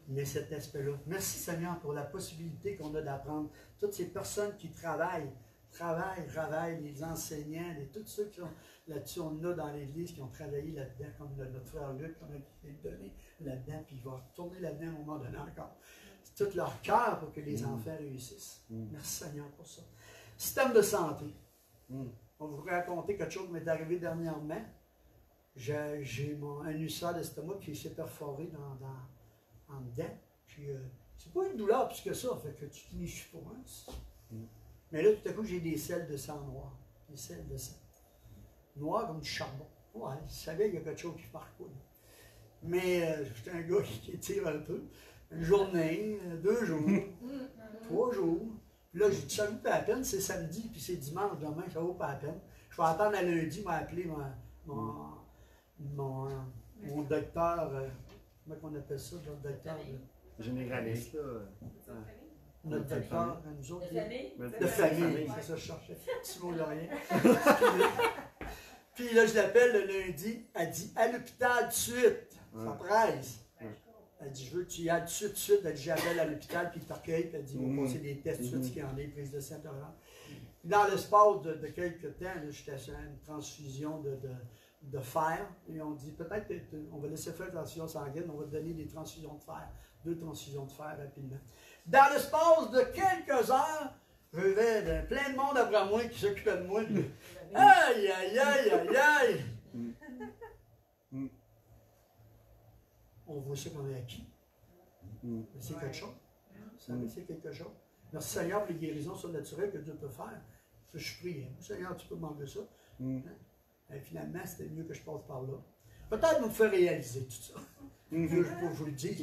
Mais cet aspect-là. Merci Seigneur pour la possibilité qu'on a d'apprendre. Toutes ces personnes qui travaillent, les enseignants, et tous ceux qui sont là-dessus, on a dans l'Église qui ont travaillé là-dedans, comme notre frère Luc, qu'on a donné là-dedans, puis il va retourner là-dedans à un moment donné encore. C'est tout leur cœur pour que les enfants réussissent. Merci Seigneur pour ça. Système de santé. On va vous raconter quelque chose qui m'est arrivé dernièrement. J'ai un ulcère d'estomac qui s'est perforé en dedans. Puis, c'est pas une douleur plus que ça, fait que tu te niches pas. Hein? Mais là, tout à coup, j'ai des selles de sang noires. Des selles de sang. Noires comme du charbon. Ouais, je savais qu'il y a quelque chose qui parcourt. Mais j'étais un gars qui tire un peu. Une journée, 2 jours, 3 jours. Puis là, j'ai dit, ça vaut pas la peine, c'est samedi, puis c'est dimanche demain, ça vaut pas la peine. Je vais attendre à lundi, m'a appelé mon docteur, comment on appelle ça, notre docteur? Généraliste, là. Notre docteur, nous autres. De famille. C'est ça, je cherchais. Simon Laurien. Puis là, je l'appelle le lundi, elle dit, à l'hôpital tout de suite, ça presse. Elle dit, je veux que tu y ailles tout de suite. Elle dit, j'appelle à l'hôpital, puis il t'accueille, puis elle dit, on va passer des tests tout de suite, ce qu'il y en a, prise de sang. Dans l'espace de quelques temps, j'étais sur une transfusion de fer, et on dit, peut-être on va laisser faire une transfusion sanguine, on va te donner des transfusions de fer, 2 transfusions de fer rapidement. Dans l'espace de quelques heures, je vais plein de monde après moi qui s'occupait de moi. Aïe, aïe, aïe, aïe, aïe! On voit ça qu'on est acquis. C'est quelque chose. C'est quelque chose. Merci Seigneur pour les guérisons surnaturelles que Dieu peut faire. Ça, je prie. Seigneur, tu peux demander ça. Et finalement, c'était mieux que je passe par là. Peut-être nous faire réaliser tout ça. Je ne veux pas vous le dire.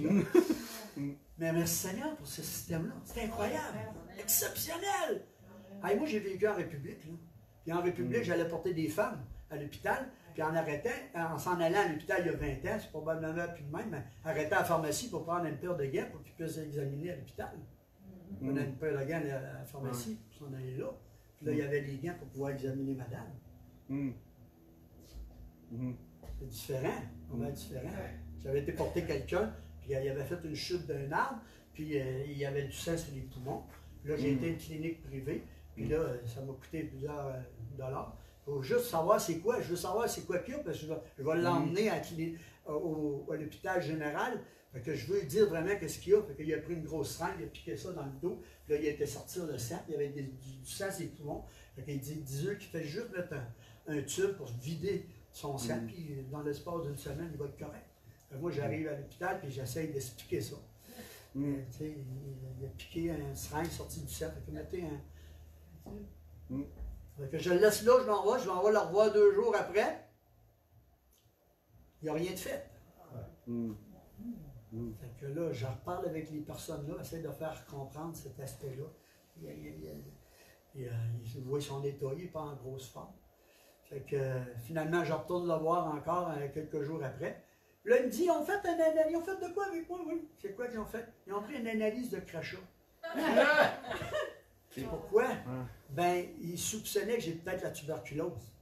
Mais merci Seigneur pour ce système-là. C'est incroyable. Exceptionnel. Hey, moi, j'ai vécu en République. Là. Puis en République, j'allais porter des femmes à l'hôpital. Puis en s'en allant à l'hôpital il y a 20 ans, c'est probablement plus de même, mais arrêter à la pharmacie pour prendre une paire de gants pour qu'ils puissent examiner à l'hôpital. On a une paire de gants à la pharmacie, puis on allait là. Puis là, il y avait des gants pour pouvoir examiner madame. C'est différent, vraiment différent. J'avais été porter quelqu'un, puis il avait fait une chute d'un arbre, puis il y avait du sang sur les poumons. Puis là, j'ai été à une clinique privée, puis là, ça m'a coûté plusieurs dollars. Il faut juste savoir c'est quoi. Je veux savoir c'est quoi qu'il y a, parce que je vais l'emmener à l'hôpital général. Fait que je veux lui dire vraiment qu'est-ce qu'il y a. Fait qu'il a pris une grosse seringue, il a piqué ça dans le dos. Puis là, il a été sortir le sang. Il y avait du sang sur les poumons. Fait qu'il dis-eux qu'il fait juste mettre un tube pour vider son sang. Puis dans l'espace d'une semaine, il va être correct. Fait que moi, j'arrive à l'hôpital puis j'essaye d'expliquer ça. Tu sais, il a piqué un seringue sorti du cerf. Fait que mettez un. Fait que je le laisse là, je m'en vais le revoir 2 jours après. Il n'y a rien de fait. Fait que là, je reparle avec les personnes-là, essaie de faire comprendre cet aspect-là. Il voit son état, il n'est pas en grosse forme. Fait que finalement, je retourne le voir encore quelques jours après. Là, il me dit, ils ont fait de quoi avec moi? Oui. C'est quoi qu'ils ont fait? Ils ont pris une analyse de crachat. Pourquoi? Ben, ils soupçonnaient que j'ai peut-être la tuberculose.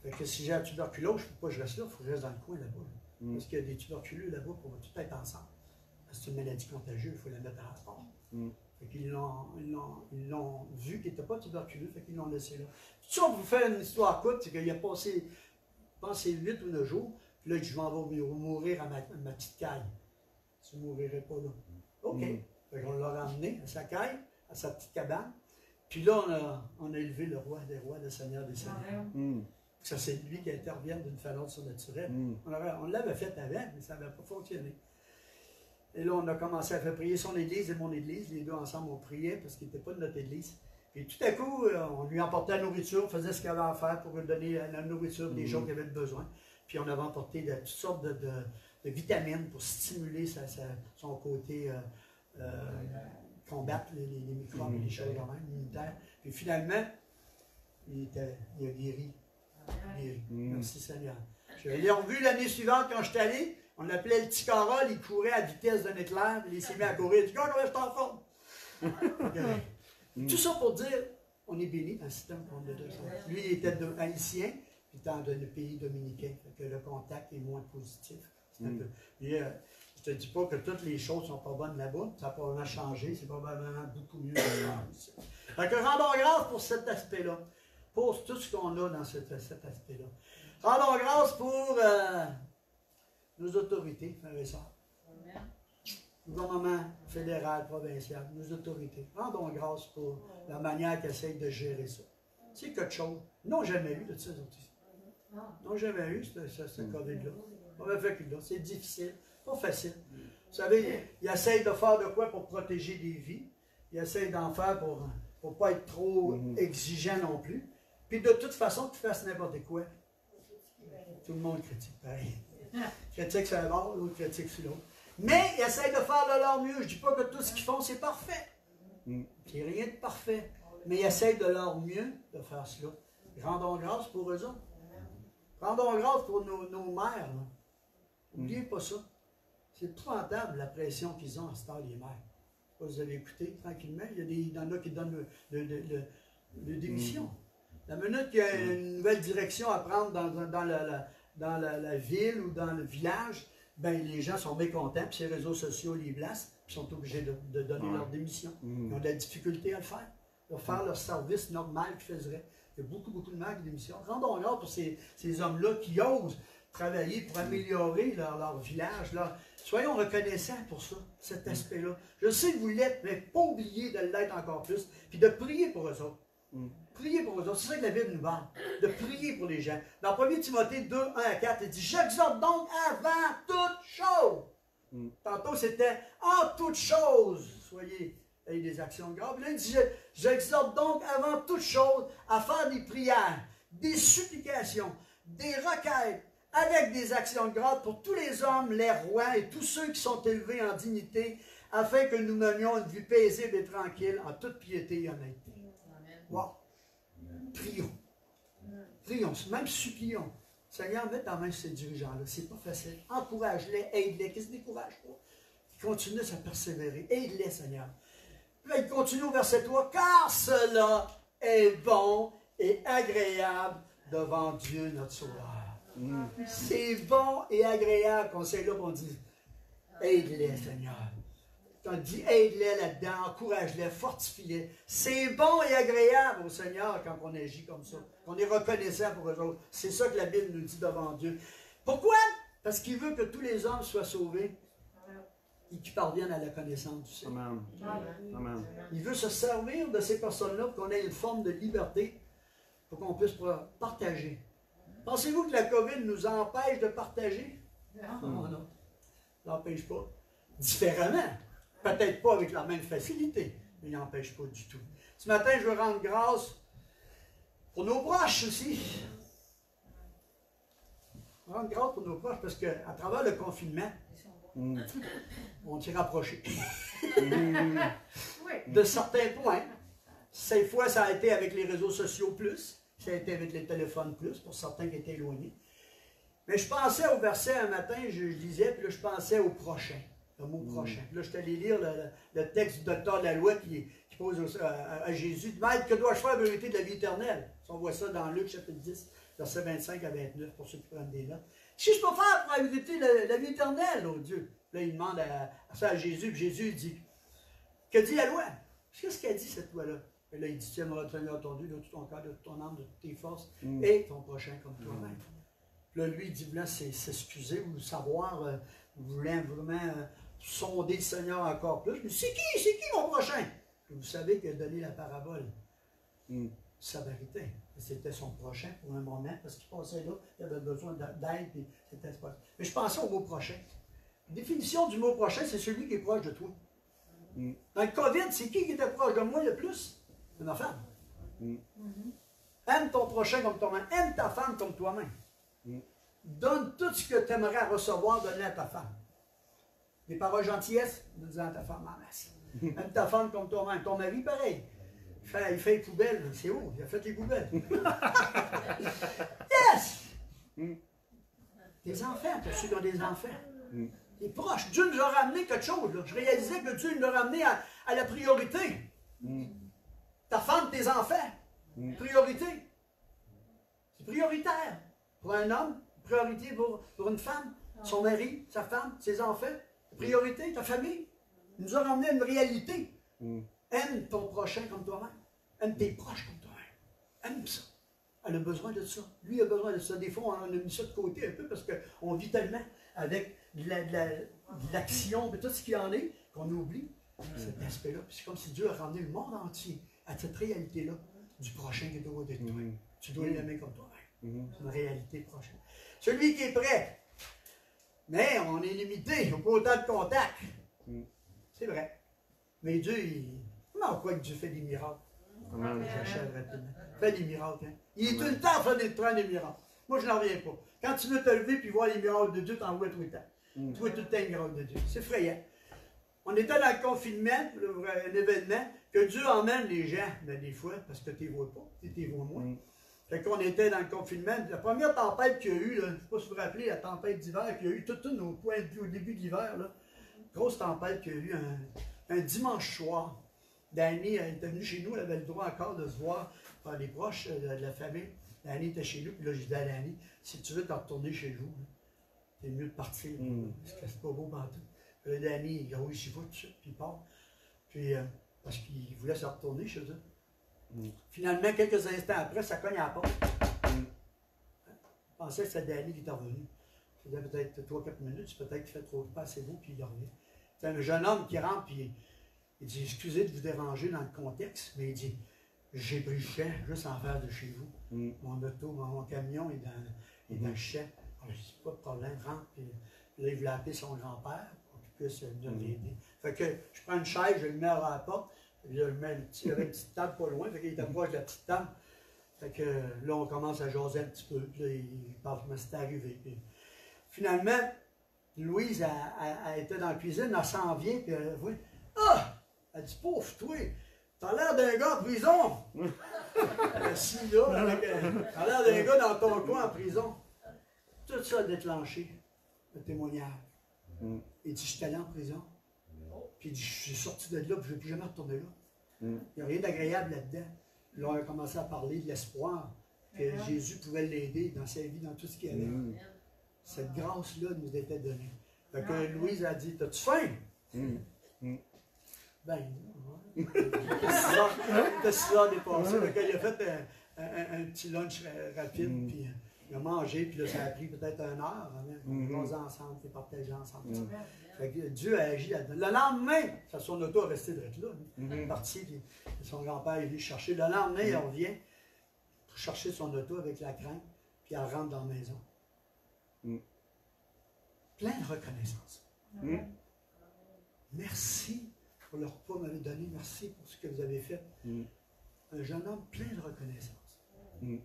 Fait que si j'ai la tuberculose, je ne peux pas que je reste là, il faut que je reste dans le coin là-bas. Parce qu'il y a des tuberculeux là-bas pour tout être ensemble. C'est une maladie contagieuse, il faut la mettre à rapport. Fait qu'ils l'ont vu qu'il n'était pas tuberculeux, fait qu'ils l'ont laissé là. Tout ça, pour vous faire une histoire courte, c'est qu'il a passé, je pense, 8 ou 9 jours, puis là, je vais mourir à ma petite caille. Je ne mourirai pas là. OK. Fait qu'on l'a ramené à sa caille, à sa petite cabane. Puis là, on a élevé le roi des rois, le seigneur des seigneurs. Ça, c'est lui qui intervient d'une façon surnaturelle. On l'avait fait avant, mais ça n'avait pas fonctionné. Et là, on a commencé à faire prier son église et mon église. Les deux ensemble, on priait parce qu'il n'était pas de notre église. Et tout à coup, on lui emportait la nourriture, on faisait ce qu'il avait à faire pour lui donner la nourriture des gens qui avaient besoin. Puis on avait emporté toutes sortes de vitamines pour stimuler son côté combattre les microbes et les choses quand même immunitaires. Puis finalement, il a guéri. Merci Seigneur. Je l'ai revu l'année suivante quand je suis allé. On l'appelait le petit Carole, il courait à vitesse d'un éclair, puis il s'est mis à courir. Il dit, on reste en forme. Tout ça pour dire, on est béni dans le système qu'on a deux. Lui, il était haïtien, puis dans le pays dominicain. Fait que le contact est moins positif. Je ne te dis pas que toutes les choses ne sont pas bonnes là-bas. Ça a probablement changé. C'est probablement beaucoup mieux ici. Fait que rendons grâce pour cet aspect-là. Pour tout ce qu'on a dans cet aspect-là. Rendons grâce pour nos autorités, frères et sœurs. Gouvernement fédéral, provincial, nos autorités. Rendons grâce pour la manière qu'ils essayent de gérer ça. C'est quelque chose. Ils n'ont jamais eu de ça, ici. Ils n'ont jamais eu ce COVID-là. C'est difficile, pas facile. Vous savez, ils essayent de faire de quoi pour protéger des vies. Ils essayent d'en faire pour ne pas être trop exigeant non plus. Puis de toute façon, tu fasses n'importe quoi. Tout le monde critique pareil. Critique sur un bord, l'autre critique sur l'autre. Mais ils essayent de faire de leur mieux. Je ne dis pas que tout ce qu'ils font, c'est parfait. Il n'y a rien de parfait. Mais ils essayent de leur mieux de faire cela. Rendons grâce pour eux autres. Rendons grâce pour nos mères. N'oubliez pas ça. C'est épouvantable la pression qu'ils ont à ce temps, les mères. Vous avez écouté tranquillement. Il y en a qui donnent le démission. La minute qu'il y a une nouvelle direction à prendre dans la ville ou dans le village, ben, les gens sont mécontents, puis les réseaux sociaux les blasent, puis sont obligés de donner leur démission. Ils ont de la difficulté à le faire, de faire leur service normal qu'ils faisaient. Il y a beaucoup de marques de démission. Rendons grâce pour ces hommes-là qui osent travailler pour améliorer leur village. Soyons reconnaissants pour ça, cet aspect-là. Je sais que vous l'êtes, mais pas oublier de l'être encore plus, puis de prier pour eux autres. Prier pour eux autres. C'est ça que la Bible nous parle, de prier pour les gens. Dans 1 Timothée 2, 1 à 4, il dit « J'exhorte donc avant toute chose. » Tantôt, c'était « En toute chose. » Soyez avec des actions de grâce. Là, il dit « J'exhorte donc avant toute chose à faire des prières, des supplications, des requêtes, avec des actions de grâce pour tous les hommes, les rois et tous ceux qui sont élevés en dignité, afin que nous menions une vie paisible et tranquille en toute piété et honnêteté. » Wow. Prions. Prions, même supplions. Seigneur, mets ta main sur ces dirigeants-là. C'est pas facile. Encourage-les, aide-les. Qu'ils se découragent pas. Qu'ils continuent à persévérer. Aide-les, Seigneur. Puis là, il continue au verset 3. Car cela est bon et agréable devant Dieu, notre Sauveur. C'est bon et agréable qu'on s'est là pour dire aide-les, Seigneur. On dit aide-les là-dedans, encourage-les, fortifie-les. C'est bon et agréable au Seigneur quand on agit comme ça. Qu'on est reconnaissant pour eux autres. C'est ça que la Bible nous dit devant Dieu. Pourquoi? Parce qu'il veut que tous les hommes soient sauvés et qu'ils parviennent à la connaissance du Seigneur. Amen. Il veut se servir de ces personnes-là pour qu'on ait une forme de liberté, pour qu'on puisse partager. Pensez-vous que la COVID nous empêche de partager? Non, non. Ça n'empêche pas. Différemment. Peut-être pas avec la même facilité, mais il n'empêche pas du tout. Ce matin, je veux rendre grâce pour nos proches aussi. Rendre grâce pour nos proches parce qu'à travers le confinement, on s'est rapprochés de certains points. Cette fois, ça a été avec les réseaux sociaux plus, ça a été avec les téléphones plus, pour certains qui étaient éloignés. Mais je pensais au verset un matin, je lisais, puis là, je pensais au prochain, le mot prochain. Puis là, je suis allé lire le texte du docteur de la loi qui pose à Jésus, « Maître, que dois-je faire en vérité de la vie éternelle? » On voit ça dans Luc chapitre 10, versets 25 à 29, pour ceux qui prennent des notes. « Si je peux faire pour la vérité la vie éternelle, oh Dieu! » Là, il demande ça à Jésus, puis Jésus dit, « Que dit la loi? » Qu'est-ce qu'elle dit, cette loi-là? Et là, il dit, tu aimeras le Seigneur ton Dieu de tout ton cœur, de toute ton âme, de toutes tes forces, et ton prochain comme toi-même. Là, lui, il dit, voulant s'excuser ou savoir, voulant vraiment sonder le Seigneur encore plus. Mais c'est qui mon prochain? Et vous savez qu'il a donné la parabole. Samaritain. C'était son prochain pour un moment, parce qu'il passait là, il avait besoin d'aide, puis c'était pas. Mais je pensais au mot prochain. La définition du mot prochain, c'est celui qui est proche de toi. Dans le COVID, c'est qui était proche de moi le plus? C'est ma femme. Aime ton prochain comme toi-même. Aime ta femme comme toi-même. Donne tout ce que tu aimerais recevoir, donner à ta femme. Des paroles gentillesse, dis à ta femme en masse. Aime ta femme comme toi-même. Ton mari, pareil. Il fait les poubelles. C'est où? Il a fait les poubelles. Yes! Tes enfants, tu as su dans des enfants. Les proches. Dieu nous a ramené quelque chose. Là. Je réalisais que Dieu nous a ramené à la priorité. Ta femme, tes enfants. Priorité. C'est prioritaire. Pour un homme, priorité pour une femme, son mari, sa femme, ses enfants. Priorité, ta famille. Il nous a ramené à une réalité. Aime ton prochain comme toi-même. Aime tes proches comme toi-même. Aime ça. Elle a besoin de ça. Lui a besoin de ça. Des fois, on a mis ça de côté un peu parce qu'on vit tellement avec de l'action, de tout ce qu'il y en est, qu'on oublie cet aspect-là. C'est comme si Dieu a ramené le monde entier à cette réalité-là du prochain qui est au-dessus de toi. Tu dois l'aimer comme toi-même. C'est une réalité prochaine. Celui qui est prêt, mais on est limité, il n'y a pas autant de contacts. C'est vrai. Mais Dieu, comment on croit que Dieu fait des miracles? J'achève rapidement. Il fait des miracles. Hein? Il est tout le temps en train de prendre des miracles. Moi, je n'en reviens pas. Quand tu veux te lever et voir les miracles de Dieu, tu en vois tout le temps. Tu vois tout le temps les miracles de Dieu. C'est effrayant. On était dans le confinement, un événement, que Dieu emmène les gens, ben, des fois, parce que tu ne les vois pas, tu les vois moins. Fait qu'on était dans le confinement. La première tempête qu'il y a eu, là, je ne sais pas si vous vous rappelez, la tempête d'hiver qu'il y a eu, toutes nos points de vue au début de l'hiver, grosse tempête qu'il y a eu un dimanche soir. Danny était venue chez nous, elle avait le droit encore de se voir par les proches de la famille. Danny était chez nous, puis là, j'ai dit à Danny, si tu veux te retourner chez vous, c'est mieux de partir, parce que c'est pas beau partout. Puis là, Danny, il a oui, j'y vais tout de suite, puis il part. Puis, parce qu'il voulait se retourner chez eux. Finalement, quelques instants après, ça cogne à la porte. Je pensais que c'était Danny qui était revenu. Ça faisait peut-être 3-4 minutes, peut-être qu'il fait trop pas assez beau, puis il revient. C'est un jeune homme qui rentre, puis il dit, excusez de vous déranger dans le contexte, mais il dit, j'ai pris le champ juste en face de chez vous. Mon auto, mon camion est dans le champ. Je dis, pas de problème, rentre. Puis là, il voulait appeler son grand-père pour qu'il puisse venir l'aider. Fait que je prends une chaise, je le mets à la porte, je le mets il y avait une petite table pas loin, fait qu'il était proche de la petite table. Fait que là, on commence à jaser un petit peu, puis là, il parle comment c'était arrivé. Puis, finalement, Louise, elle était dans la cuisine, elle s'en vient, puis elle voit, ah! Elle dit, pauvre toi, t'as l'air d'un gars en prison. Assis là, t'as l'air d'un gars dans ton coin en prison. Tout ça a déclenché le témoignage. Il dit, je suis allé en prison. Puis il dit, je suis sorti de là, puis je ne vais plus jamais retourner là. Il n'y a rien d'agréable là-dedans. Là, on a commencé à parler de l'espoir, que Jésus pouvait l'aider dans sa vie, dans tout ce qu'il avait. Cette grâce-là nous était donnée. Fait que Louise a dit, t'as-tu faim? Ben, il était 6 heures dépassé. Il a fait un petit lunch rapide, puis il a mangé, puis là, ça a pris peut-être 1 heure. On mangeait ensemble, puis partageait ensemble. Fait que Dieu a agi là-dedans. Le lendemain, son auto est resté de là. Il est parti, puis son grand-père est venu chercher. Le lendemain, il revient pour chercher son auto avec la crainte, puis elle rentre dans la maison. Plein de reconnaissance. merci pour le repas que vous m'avez donné, merci pour ce que vous avez fait. Un jeune homme plein de reconnaissance. Il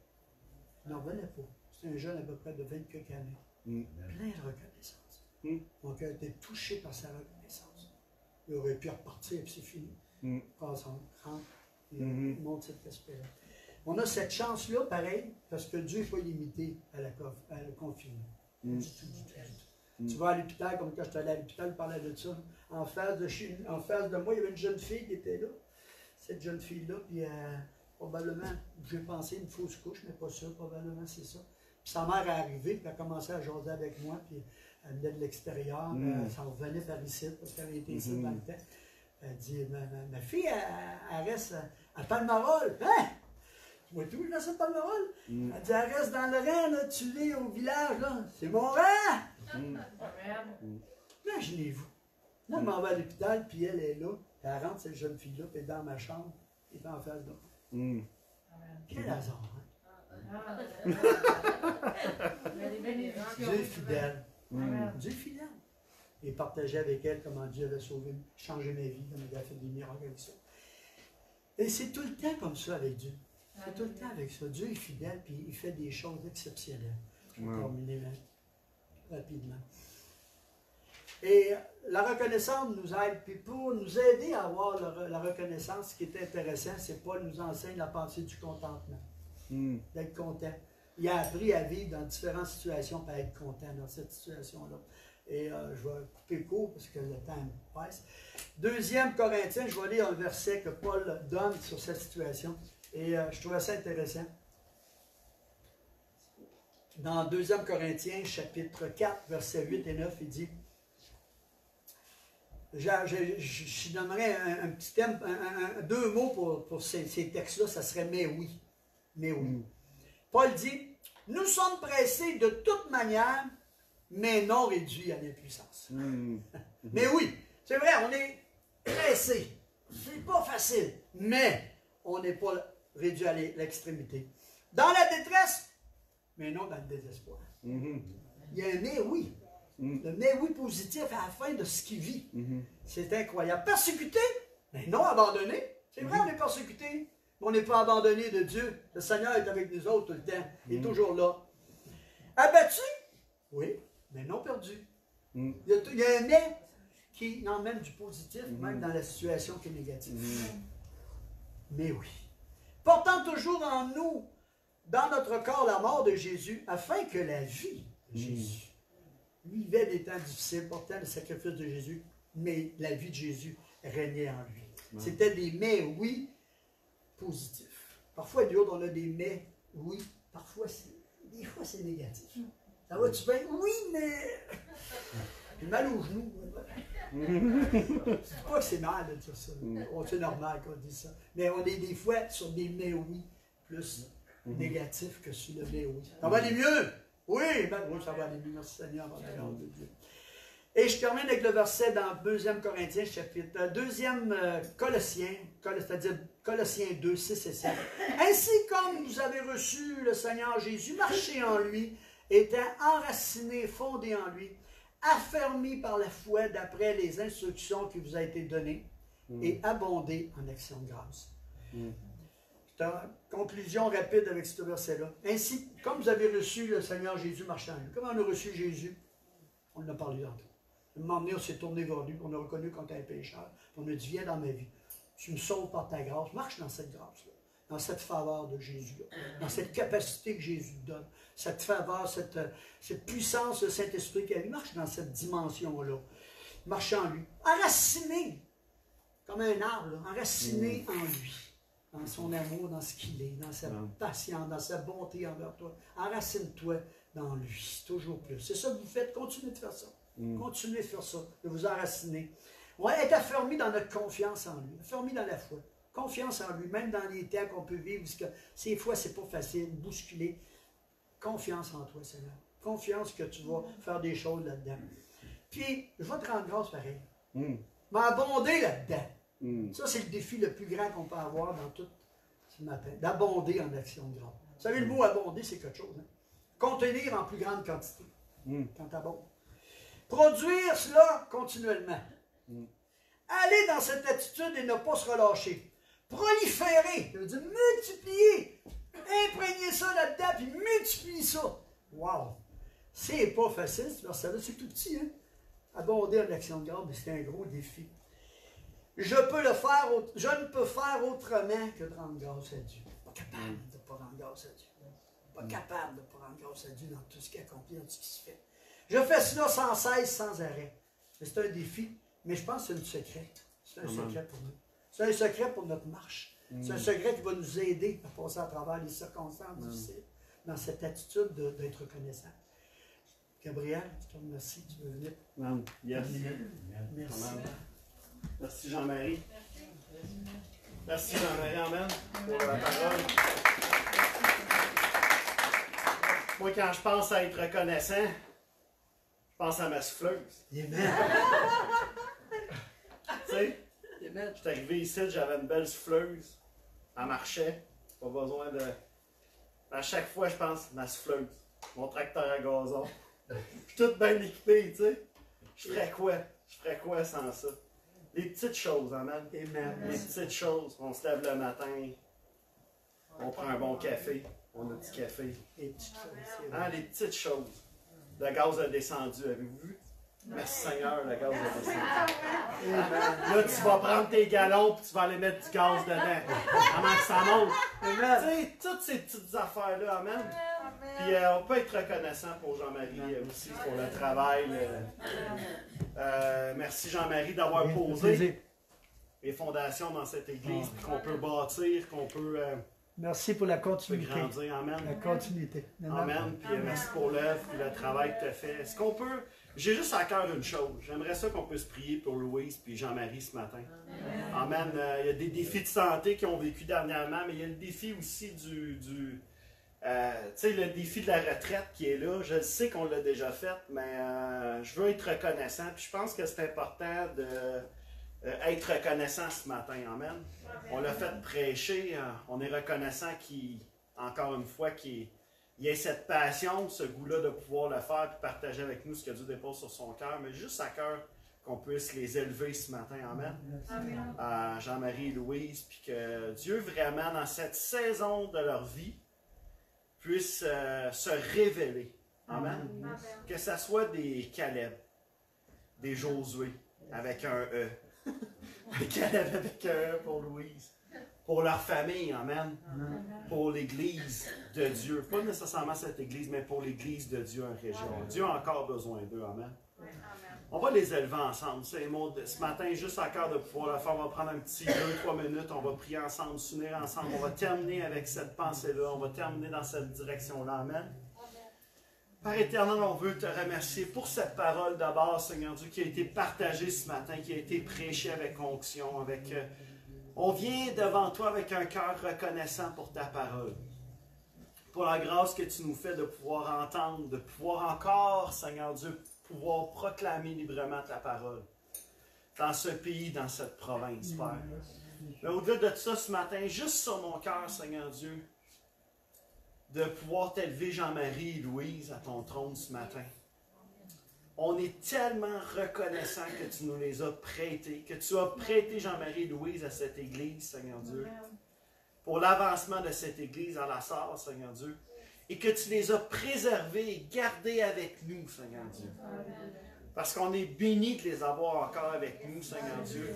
n'en revenait pas. C'est un jeune à peu près de 20 quelques années. Plein de reconnaissance. Mon cœur était touché par sa reconnaissance. Il aurait pu repartir et c'est fini. Passe en rentre et monte cet aspect-là. On a cette chance-là, pareil, parce que Dieu n'est pas limité à le confinement. Du tout. Tu vas à l'hôpital, comme quand je suis allé à l'hôpital, je parlais de ça. En face de moi, il y avait une jeune fille qui était là. Cette jeune fille-là, puis probablement, j'ai pensé une fausse couche, mais pas sûr, probablement c'est ça. Puis sa mère est arrivée, puis elle a commencé à jaser avec moi, puis elle venait de l'extérieur, ça revenait par ici, parce qu'elle était ici dans le temps. Elle dit, ma fille, elle reste à Palmarol. Hein? Moi tout, je reste à Palmarol. Elle dit, elle reste dans le rang, là, tu vis au village, là. C'est mon rang! Imaginez-vous. Moi, je m'en vais à l'hôpital, puis elle est là. Elle rentre, cette jeune fille-là, puis elle est dans ma chambre, et puis en face de moi. Quel hasard, hein? Dieu est fidèle. Dieu est fidèle. Et partageait avec elle comment Dieu avait sauvé, changé ma vie, comment il a fait des miracles avec ça. Et c'est tout le temps comme ça avec Dieu. C'est tout le temps avec ça. Dieu est fidèle, puis il fait des choses exceptionnelles. Je vais terminer rapidement. Et la reconnaissance nous aide, puis pour nous aider à avoir la reconnaissance, ce qui est intéressant, c'est Paul nous enseigne la pensée du contentement. D'être content. Il a appris à vivre dans différentes situations pour être content dans cette situation-là. Et je vais couper court parce que le temps passe. 2 Corinthiens, je vais lire un verset que Paul donne sur cette situation. Et je trouve ça intéressant. Dans 2 Corinthiens, chapitre 4, versets 8 et 9, il dit, je donnerais un petit thème, 2 mots pour ces textes-là, ça serait « mais oui ». Mais oui. Paul dit, « Nous sommes pressés de toute manière, mais non réduits à l'impuissance. » Mais oui, c'est vrai, on est pressés. C'est pas facile, mais on n'est pas réduit à l'extrémité. Dans la détresse, mais non dans le désespoir. Il y a un mais oui. Le mais oui positif à la fin de ce qu'il vit. C'est incroyable. Persécuté, mais non abandonné. C'est vrai, on est persécuté, mais on n'est pas abandonné de Dieu. Le Seigneur est avec nous autres tout le temps. Il est toujours là. Abattu, oui, mais non perdu. Il y a un mais qui emmène du positif, même dans la situation qui est négative. Mais oui. Portant toujours en nous, dans notre corps, la mort de Jésus, afin que la vie de Jésus vivait des temps difficiles, portant le sacrifice de Jésus, mais la vie de Jésus régnait en lui. C'était des mais oui positifs. Parfois, Dieu, on a des mais oui, parfois, des fois, c'est négatif. Ça va-tu bien? Oui, mais... J'ai mal aux genoux. C'est pas que c'est mal de dire ça. C'est normal qu'on dise ça. Mais on est des fois sur des mais oui plus négatifs que sur le mais oui. Ça va aller mieux? Oui, ça va aller mieux. Merci Seigneur, par la grâce de Dieu. Et je termine avec le verset dans 2 Corinthiens, chapitre 2 Colossiens, c'est-à-dire Colossiens 2, 6 et 7. Ainsi comme vous avez reçu le Seigneur Jésus, marchez en lui, étant enraciné, fondé en lui, affermi par la foi d'après les instructions qui vous ont été données, et abondé en action de grâce. C'est une conclusion rapide avec ce verset-là. Ainsi, comme vous avez reçu le Seigneur Jésus, marchez en lui. Comment on a reçu Jésus? On en a parlé tantôt. À un moment donné, on s'est tourné vers lui, on a reconnu qu'on était un pécheur. On a dit, viens dans ma vie. Tu me sauves par ta grâce. Marche dans cette grâce-là, dans cette faveur de Jésus-là, dans cette capacité que Jésus te donne, cette faveur, cette puissance de Saint-Esprit qui marche dans cette dimension-là. Marche en lui. Enraciné, comme un arbre, enraciné en lui, dans son amour, dans ce qu'il est, dans sa patience, dans sa bonté envers toi. Enracine-toi dans lui, toujours plus. C'est ça que vous faites, continuez de faire ça. Continuez de faire ça, de vous enraciner. On va être affermis dans notre confiance en lui, affermis dans la foi. Confiance en lui, même dans les temps qu'on peut vivre, parce que ces fois, c'est pas facile, bousculer. Confiance en toi, Seigneur. Confiance que tu vas faire des choses là-dedans. Puis, je vais te rendre grâce pareil. M'abonder là-dedans. Ça, c'est le défi le plus grand qu'on peut avoir dans tout ce matin. D'abonder en action de grâce. Vous savez, le mot abonder, c'est quelque chose. Hein? Contenir en plus grande quantité. Quand tu abondes. Produire cela continuellement. Allez dans cette attitude et ne pas se relâcher. Proliférer, ça veut dire multiplier. Imprégnez ça là-dedans, puis multipliez ça. Wow! C'est pas facile, ce verset-là, c'est tout petit, hein? Aborder en action de grâce, mais c'est un gros défi. Je ne peux faire autrement que de rendre grâce à Dieu. Pas capable de ne pas rendre grâce à Dieu. Pas capable de ne pas rendre grâce à Dieu dans tout ce qui est accompli, dans tout ce qui se fait. Je fais cela sans cesse, sans arrêt. C'est un défi, mais je pense que c'est un secret. C'est un secret pour nous. C'est un secret pour notre marche. C'est un secret qui va nous aider à passer à travers les circonstances difficiles, dans cette attitude d'être reconnaissant. Gabriel, je te remercie, tu veux venir. Yes. Merci. Merci Jean-Marie. Merci Jean-Marie, amen, pour la parole. Moi, quand je pense à être reconnaissant, je pense à ma souffleuse. Amen. Tu sais, j'étais arrivé ici, j'avais une belle souffleuse. Elle marchait. Pas besoin de. À chaque fois, je pense ma souffleuse. Mon tracteur à gazon. Je suis tout bien équipé, tu sais. Je ferais quoi? Je ferais quoi sans ça? Les petites choses, amen. Amen. Les petites choses. On se lève le matin. On prend un bon café. On a un petit café. Les petites choses. Hein, les petites choses. Le gaz a descendu, avez-vous vu? Merci Seigneur, le gaz a descendu. Là, tu vas prendre tes galons et tu vas aller mettre du gaz dedans. Avant que ça monte. Tu sais, toutes ces petites affaires-là, amen. Puis on peut être reconnaissant pour Jean-Marie aussi, pour le travail. Merci Jean-Marie d'avoir posé les fondations dans cette église, puis qu'on peut bâtir, qu'on peut Merci pour la continuité. grandir. Amen. La continuité. Amen. Puis merci pour l'œuvre et le travail que tu as fait. Est-ce qu'on peut. J'ai juste à cœur une chose. J'aimerais ça qu'on puisse prier pour Louise et Jean-Marie ce matin. Amen. Il y a des défis de santé qu'ils ont vécu dernièrement, mais il y a le défi aussi tu sais, le défi de la retraite qui est là. Je sais qu'on l'a déjà fait, mais je veux être reconnaissant. Puis je pense que c'est important d'être reconnaissant ce matin. Amen. On l'a fait prêcher. On est reconnaissant encore une fois, qu'il y ait cette passion, ce goût-là de pouvoir le faire et partager avec nous ce que Dieu dépose sur son cœur, mais juste à cœur qu'on puisse les élever ce matin. Amen. Jean-Marie et Louise, puis que Dieu vraiment, dans cette saison de leur vie, puisse se révéler. Amen. Que ce soit des Caleb, des Josué, avec un E. Des Caleb avec un E pour Louise. Pour leur famille, amen. Pour l'Église de Dieu. Pas nécessairement cette Église, mais pour l'Église de Dieu en région. Dieu a encore besoin d'eux, amen. On va les élever ensemble. C'est ce matin, juste à cœur de pouvoir le faire. On va prendre un petit 2-3 minutes. On va prier ensemble, s'unir ensemble. On va terminer avec cette pensée-là. On va terminer dans cette direction-là, amen. Père éternel, on veut te remercier pour cette parole d'abord, Seigneur Dieu, qui a été partagée ce matin, qui a été prêchée avec onction, on vient devant toi avec un cœur reconnaissant pour ta parole, pour la grâce que tu nous fais de pouvoir entendre, de pouvoir encore, Seigneur Dieu, pouvoir proclamer librement ta parole dans ce pays, dans cette province, Père. Mais au-delà de ça, ce matin, juste sur mon cœur, Seigneur Dieu, de pouvoir t'élever Jean-Marie et Louise à ton trône ce matin. On est tellement reconnaissant que tu nous les as prêtés, que tu as prêté Jean-Marie et Louise à cette église, Seigneur Dieu, pour l'avancement de cette église à la Sarre, Seigneur Dieu, et que tu les as préservés et gardés avec nous, Seigneur Dieu. Parce qu'on est bénis de les avoir encore avec nous, Seigneur Dieu.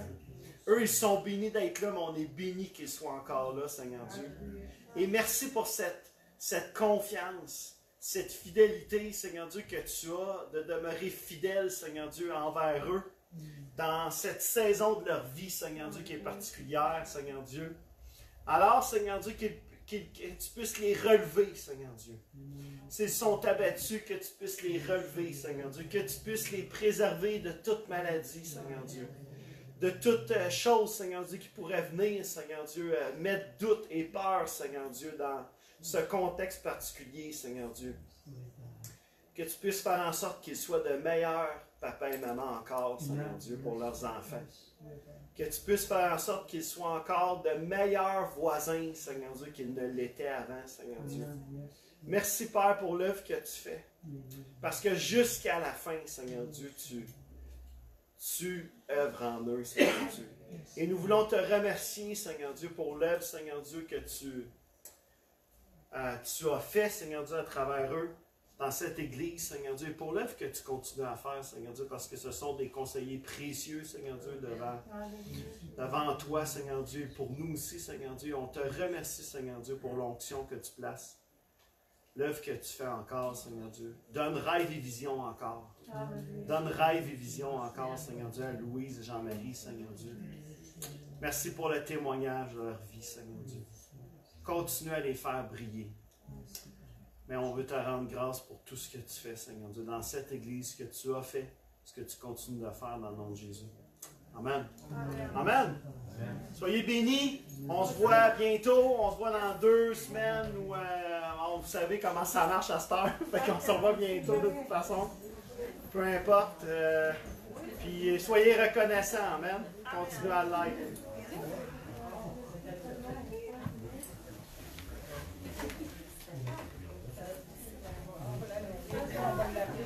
Eux, ils sont bénis d'être là, mais on est bénis qu'ils soient encore là, Seigneur Dieu. Et merci pour cette confiance, cette fidélité, Seigneur Dieu, que tu as de demeurer fidèle, Seigneur Dieu, envers eux, dans cette saison de leur vie, Seigneur Dieu, qui est particulière, Seigneur Dieu. Alors, Seigneur Dieu, que tu puisses les relever, Seigneur Dieu. S'ils sont abattus, que tu puisses les relever, Seigneur Dieu. Que tu puisses les préserver de toute maladie, Seigneur Dieu. De toute chose, Seigneur Dieu, qui pourrait venir, Seigneur Dieu, mettre doute et peur, Seigneur Dieu, dans ce contexte particulier, Seigneur Dieu. Que tu puisses faire en sorte qu'ils soient de meilleurs papa et maman encore, Seigneur Dieu, pour leurs enfants. Que tu puisses faire en sorte qu'ils soient encore de meilleurs voisins, Seigneur Dieu, qu'ils ne l'étaient avant, Seigneur Dieu. Merci, Père, pour l'œuvre que tu fais. Parce que jusqu'à la fin, Seigneur Dieu, tu œuvres en eux, Seigneur Dieu. Et nous voulons te remercier, Seigneur Dieu, pour l'œuvre, Seigneur Dieu, que tu as fait, Seigneur Dieu, à travers eux, dans cette Église, Seigneur Dieu, et pour l'œuvre que tu continues à faire, Seigneur Dieu, parce que ce sont des conseillers précieux, Seigneur Dieu, devant toi, Seigneur Dieu, et pour nous aussi, Seigneur Dieu. On te remercie, Seigneur Dieu, pour l'onction que tu places, l'œuvre que tu fais encore, Seigneur Dieu. Donne rêve et vision encore. Donne rêve et vision encore, Seigneur Dieu, à Louise et Jean-Marie, Seigneur Dieu. Merci pour le témoignage de leur vie, Seigneur Dieu. Continue à les faire briller. Mais on veut te rendre grâce pour tout ce que tu fais, Seigneur Dieu, dans cette Église, ce que tu as fait, ce que tu continues de faire dans le nom de Jésus. Amen. Amen. Amen. Soyez bénis. On se voit bientôt. On se voit dans 2 semaines. Où, vous savez comment ça marche à cette heure. Fait qu'on se revoit bientôt de toute façon. Peu importe. Puis soyez reconnaissants. Amen. Continuez à l'être. On va l'appeler,